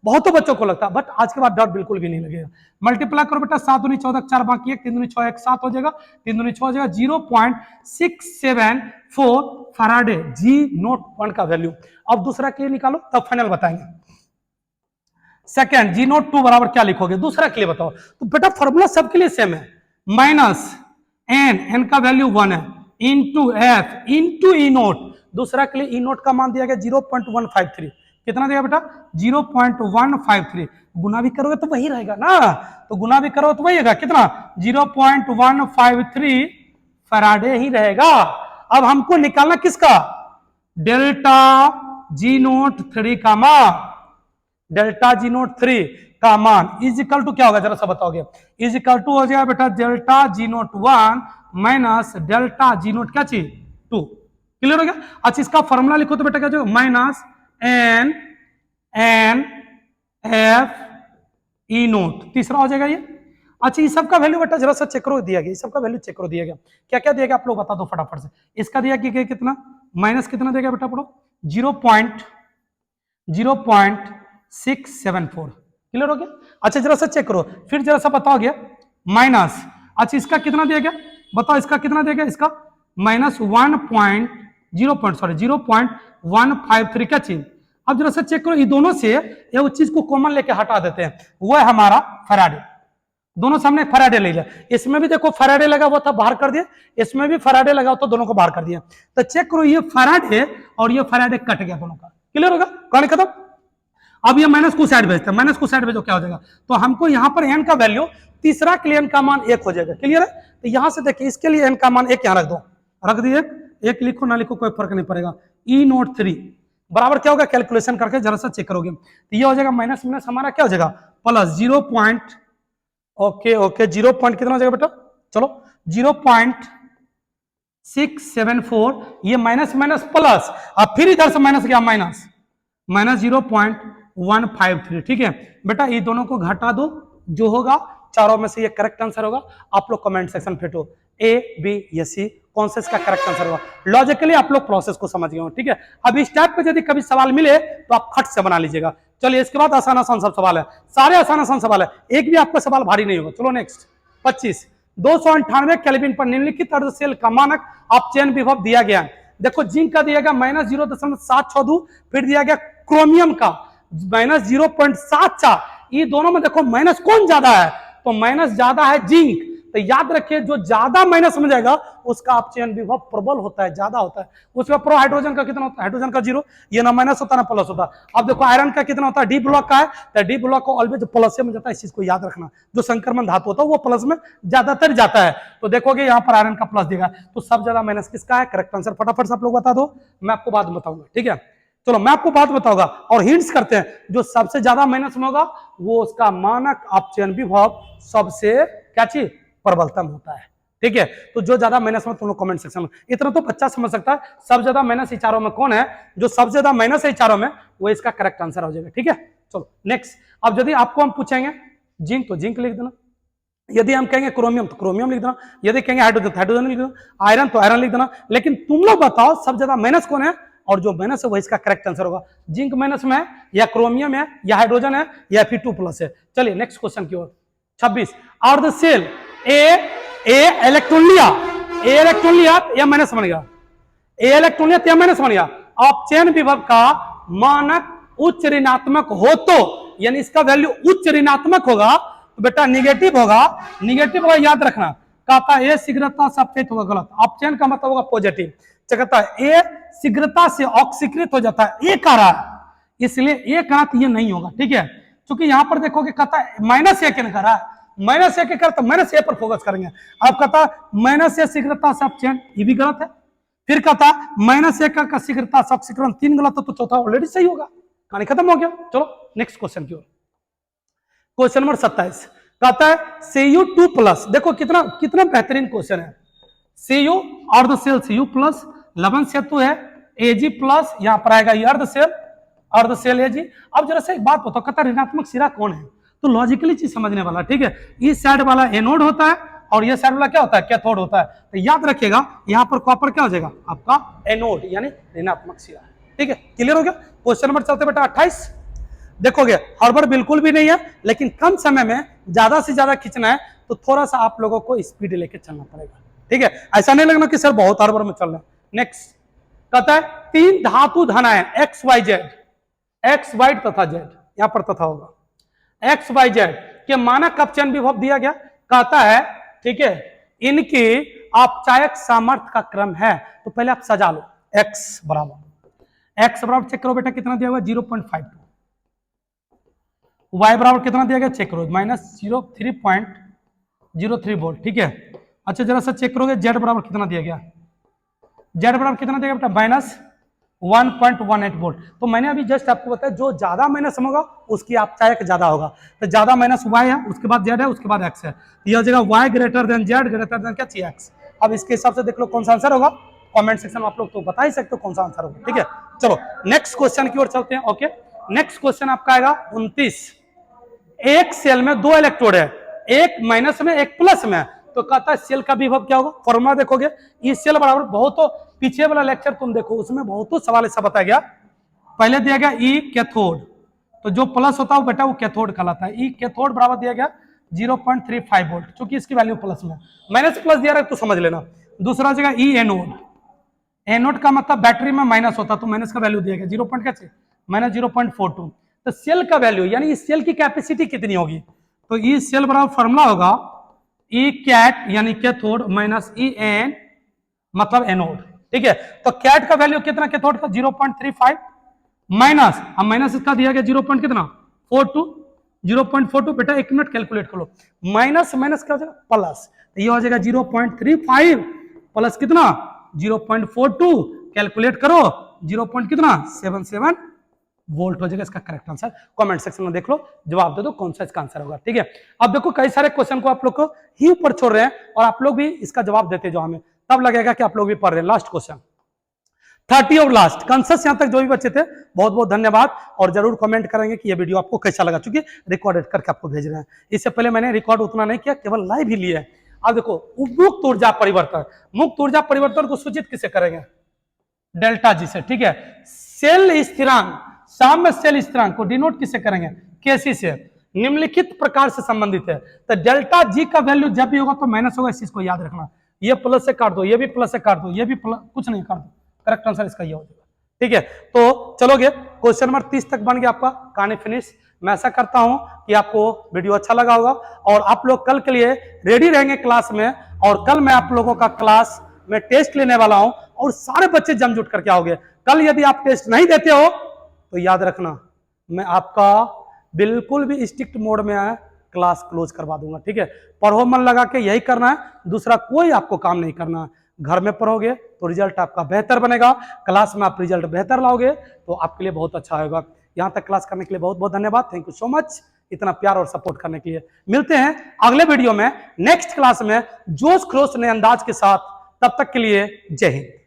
बहुतों बच्चों को लगता है, बट आज के बाद डर बिल्कुल भी नहीं लगेगा। मल्टीप्लाई करो बेटा, 7 दूनी 14, 4 बाकी 1, 3 दूनी 6, 1 7 हो जाएगा, 3 दूनी 6 हो जाएगा, 0.674 फैराडे जी नोट 1 का वैल्यू। अब दूसरा के लिए निकालो, तब फाइनल बताएंगे। सेकंड जी नोट 2 बराबर क्या लिखोगे, दूसरा के लिए बताओ। तो बेटा फॉर्मूला सबके लिए सेम है, माइनस एन का वैल्यू 1 है, इंटू एफ इंटू ई नोट। दूसरा के लिए ई नोट का मान दिया गया 0.153, कितना देगा बेटा 0.153। गुना भी करोगे तो वही रहेगा ना, तो गुना भी करो तो वही रहेगा, कितना 0.153 फैराडे ही रहेगा। अब हमको निकालना किसका, डेल्टा जी नोट 3 का मान, डेल्टा जी नोट 3 का मान इज इक्वल टू क्या होगा जरा सा बताओगे, इज इक्वल टू हो जाएगा बेटा delta G note 1 minus delta G note क्या चीज 2। क्लियर हो गया। अच्छा इसका फॉर्मूला लिखो तो बेटा क्या जो minus N F E naught, तीसरा हो जाएगा ये। अच्छा इस सब का वैल्यू बेटा जरा सा चेक करो दिया गया, इस सब का वैल्यू चेक करो दिया गया, क्या क्या दिया गया आप लोग बता दो फटाफट से। इसका दिया गया कितना, माइनस कितना देगा बेटा पढ़ो 0.674। क्लियर हो गया। अच्छा जरा सा चेक करो, फिर जरा सा बताओगे माइनस, अच्छा इसका कितना दिया गया बताओ, इसका कितना दिया गया, इसका माइनस 0.153 क्या चीज। अब जरा सा चेक करो, ये दोनों से ये उस चीज को कॉमन लेके हटा देते हैं, वो है हमारा फैराडे। दोनों सामने फैराडे ले लिया, इसमें भी देखो फैराडे लगा हुआ था बाहर कर दिया, इसमें भी फैराडे लगा हुआ था दोनों को बाहर कर दिया। तो चेक करो ये फैराडे और ये फैराडे कट गया दोनों का। क्लियर होगा, कहानी खत्म। अब ये माइनस को साइड भेजते हैं, माइनस को साइड भेजो क्या हो जाएगा, तो हमको यहाँ पर एन का वैल्यू, तीसरा के लिए एन का मान 1 हो जाएगा। क्लियर है। तो यहां से देखिए इसके लिए एन का मान 1 यहाँ रख दो, रख दिए, एक लिखो ना लिखो कोई फर्क नहीं पड़ेगा। ई नोट 3 बराबर क्या होगा, कैलकुलेशन करके जरा सा चेक करोगे तो ये हो जाएगा माइनस माइनस हमारा क्या हो जाएगा प्लस 0. ओके 0. कितना हो जाएगा बेटा, चलो 0.674, ये माइनस माइनस प्लस, अब फिर इधर से माइनस गया माइनस 0.153। ठीक है बेटा, ये दोनों को घटा दो, जो होगा चारों में से ये करेक्ट आंसर होगा। आप लोग कमेंट सेक्शन फेंटो ए बी या सी कौन सा इसका करेक्ट आंसर होगा। लॉजिकली आप लोग प्रोसेस को समझ गए हो। ठीक है, अब इस टाइप पे यदि कभी सवाल मिले तो आप खट से बना लीजिएगा। चलिए इसके बाद आसान आसान सब सवाल है, सारे आसान आसान सवाल है, एक भी आपका सवाल भारी नहीं होगा। चलो नेक्स्ट 25, 298 केल्विन पर निम्नलिखित अर्धसेल का मानक अपचयन विभव दिया गया है। देखो जिंक का दिया गया -0.762, फिर दिया गया क्रोमियम का -0.74। ये दोनों में देखो माइनस कौन ज्यादा है, तो माइनस ज्यादा है जिंक। तो याद रखिए जो ज्यादा माइनस में जाएगा उसका अपचयन विभव प्रबल होता है, ज्यादा होता है। उसमें प्रो हाइड्रोजन का कितना होता है, हाइड्रोजन का 0, ये ना माइनस होता है ना प्लस होता है। अब देखो आयरन का कितना होता है, डी ब्लॉक का है, तो डी ब्लॉक को ऑलवेज प्लस में जाता है, इस चीज को याद रखना। जो संक्रमण धातु होता है वो प्लस में ज्यादातर जाता है। तो देखोगे यहाँ पर आयरन का प्लस देगा, तो सब ज्यादा माइनस किसका है, करेक्ट आंसर फटाफट से आप लोग बता दो, मैं आपको बाद में बताऊंगा। ठीक है, चलो मैं आपको बात बताऊंगा और हिंट्स करते हैं। जो सबसे ज्यादा माइनस में होगा वो उसका मानक अपचयन विभव सबसे क्या चीज प्रबलतम होता है। ठीक है, तो जो ज्यादा माइनस में तुम लोग कमेंट सेक्शन में, इतना तो बच्चा समझ सकता है। सब ज्यादा माइनस चारों में कौन है, जो सबसे ज्यादा माइनस है चारों में, वो इसका करेक्ट आंसर हो जाएगा। ठीक है, चलो नेक्स्ट। अब यदि आपको हम पूछेंगे जिंक तो जिंक लिख देना, यदि हम कहेंगे क्रोमियम तो क्रोमियम लिख देना, यदि कहेंगे हाइड्रोजन तो हाइड्रोजन लिख देना, आयरन तो आयरन लिख देना। लेकिन तुम लोग बताओ सब ज्यादा माइनस कौन है, और जो माइनस है वो इसका करेक्ट आंसर होगा। जिंक माइनस में है या क्रोमियम है या हाइड्रोजन है या Fe2+ है। चलिए नेक्स्ट क्वेश्चन की ओर। 26, अर्धसेल ए इलेक्ट्रॉन लिया, या माइनस बन गया, ए इलेक्ट्रॉन लिया या माइनस बन गया। अपचयन विभव का मानक उच्च ऋणात्मक हो तो, यानी इसका वैल्यू उच्च ऋणात्मक होगा तो बेटा निगेटिव होगा, निगेटिव होगा याद रखना। कहता है ए शीघ्रता से अपचयित होगा, गलत। अपचयन का मतलब होगा पॉजिटिव। कहता है ए शीघ्रता से ऑक्सीकृत हो जाता है, ए कह रहा है इसलिए ये गलत ये नहीं होगा, ठीक है। क्योंकि यहां पर देखोगे कहता है माइनस ए के करा, माइनस ए के कर तो माइनस ए पर फोकस करेंगे। अब कहता माइनस ए शीघ्रता सबचेन, ये भी गलत है। फिर कहता माइनस ए का शीघ्रता सबसीक्वेंस, 3 गलत तो चौथा ऑलरेडी सही होगा, कहानी खत्म हो गया। चलो नेक्स्ट क्वेश्चन की ओर। क्वेश्चन नंबर 27 कहता है Cu2 प्लस, देखो कितना कितना बेहतरीन क्वेश्चन है। Cu अर्ध सेल Cu प्लस, लवण सेतु है Ag प्लस, यहां पर आएगा ये अर्ध सेल Ag। अब जरा से एक बात बताओ, कहता ऋणात्मक सिरा कौन है, तो लॉजिकली चीज समझने वाला, ठीक है। इस साइड वाला एनोड होता है और ये साइड वाला क्या होता है, कैथोड होता है। तो याद रखिएगा यहाँ पर कॉपर क्या हो जाएगा आपका एनोड यानी ऋणात्मक सिरा, ठीक है। क्लियर हो गया। क्वेश्चन नंबर चलते बेटा 28। देखोगे हड़बड़ बिल्कुल भी नहीं है, लेकिन कम समय में ज्यादा से ज्यादा खींचना है तो थोड़ा सा आप लोगों को स्पीड लेके चलना पड़ेगा, ठीक है। ऐसा नहीं लगना कि सर बहुत हड़बड़ में चल रहा है। नेक्स्ट कहता है 3 धातु धनायन X Y Z, X Y तथा जेड, यहां पर तथा होगा, एक्स वाई जेड के मानक अपचयन विभव दिया गया। कहता है ठीक है इनकी अपचायक सामर्थ्य का क्रम है, तो पहले आप सजा लो। एक्स बराबर चेक करो बेटा कितना दिया हुआ 0.52, y बराबर कितना दिया गया चेक करो -03.03 वोल्ट, ठीक है। अच्छा जरा सा चेक करोगे z बराबर कितना दिया गया, z बराबर कितना दिया गया बेटा -1.18 वोल्ट। तो मैंने अभी जस्ट आपको बताया जो ज्यादा माइनस होगा उसकी अपचायक ज्यादा होगा, तो ज्यादा माइनस y है, उसके बाद z है, उसके बाद x है। यह जगह y greater than z greater than क्या चाहिए x। अब इसके हिसाब से देख लो कौन सा आंसर होगा, कमेंट सेक्शन में आप लोग तो बता ही सकते हो कौन सा आंसर होगा, ठीक है। चलो नेक्स्ट क्वेश्चन की ओर चलते हैं। ओके नेक्स्ट क्वेश्चन आपका आएगा 29। एक सेल में 2 इलेक्ट्रोड है, एक माइनस में एक प्लस में, तो कहता है सेल का विभव क्या होगा। फॉर्मूला देखोगे ई सेल बराबर बहुत, पीछे वाला लेक्चर तुम देखो उसमें बहुत सवाल ऐसा बताया गया। पहले दिया गया ई कैथोड, तो जो प्लस होता है बेटा वो कैथोड कहलाता है। ई कैथोड बराबर दिया गया 0.35 वोल्ट, क्योंकि इसकी वैल्यू प्लस में, माइनस प्लस दिया रहा है तो समझ लेना। दूसरा जगह ई एनोड, एनोड का मतलब बैटरी में माइनस होता तो माइनस का वैल्यू दिया गया 0.42, तो सेल का वैल्यू यानी इस सेल की कैपेसिटी कितनी होगी, तो ई सेल बराबर फॉर्मूला होगा ई कैट यानी कैथोड माइनस ई एन मतलब एनोड, ठीक है। तो कैट का वैल्यू कितना कैथोड का 0.35 माइनस, अब माइनस इसका दिया गया 0.42 बेटा 1 मिनट कैलकुलेट कर लो, माइनस माइनस क्या हो जाएगा प्लस, तो ये हो जाएगा 0.35 प्लस कितना 0.42 कैलकुलेट करो 0.77 वोल्ट हो जाएगा इसका करेक्ट आंसर। कमेंट सेक्शन में देख लो, जवाब दे दो कौन सा इसका आंसर होगा, ठीक है। अब देखो कई सारे क्वेश्चन को आप लोग को ही ऊपर छोड़ रहे हैं और आप लोग भी इसका जवाब देते जाओ, हमें तब लगेगा कि आप लोग भी पढ़ रहे हैं। लास्ट क्वेश्चन 30 और लास्ट कंसेस यहां तक जो भी बच्चे थे बहुत बहुत धन्यवाद, और जरूर कमेंट करेंगे कि ये वीडियो आपको कैसा लगा, चूंकि रिकॉर्डेड करके आपको भेज रहे हैं। इससे पहले मैंने रिकॉर्ड उतना नहीं किया, केवल लाइव ही लिया है। अब देखो मुक्त ऊर्जा परिवर्तन, मुक्त ऊर्जा परिवर्तन को सूचित किसे करेंगे डेल्टा जी से, ठीक है। सेल स्थिरांक, साम्य सेल स्थिरांक को डिनोट किसे करेंगे केसी से, निम्नलिखित प्रकार से संबंधित है। तो डेल्टा जी का वैल्यू जब भी होगा तो माइनस होगा, इस चीज को याद रखना। ये प्लस से काट दो, ये भी प्लस से काट दो, ये भी कुछ नहीं काट दो, करेक्ट आंसर इसका ये हो जाएगा, ठीक है। तो चलोगे क्वेश्चन नंबर 30 तक बन गया आपका कहानी फिनिश। मैं ऐसा करता हूं कि आपको वीडियो अच्छा लगा होगा और आप लोग कल के लिए रेडी रहेंगे क्लास में, और कल मैं आप लोगों का क्लास में टेस्ट लेने वाला हूं और सारे बच्चे जमजुट करके आओगे। कल यदि आप टेस्ट नहीं देते हो तो याद रखना मैं आपका बिल्कुल भी स्ट्रिक्ट मोड में क्लास क्लोज करवा दूंगा, ठीक है। पढ़ो मन लगा के, यही करना है, दूसरा कोई आपको काम नहीं करना। घर में पढ़ोगे तो रिजल्ट आपका बेहतर बनेगा, क्लास में आप रिजल्ट बेहतर लाओगे तो आपके लिए बहुत अच्छा होगा। यहां तक क्लास करने के लिए बहुत बहुत धन्यवाद, थैंक यू सो मच इतना प्यार और सपोर्ट करने के लिए। मिलते हैं अगले वीडियो में नेक्स्ट क्लास में जोश खरोश नए अंदाज के साथ, तब तक के लिए जय हिंद।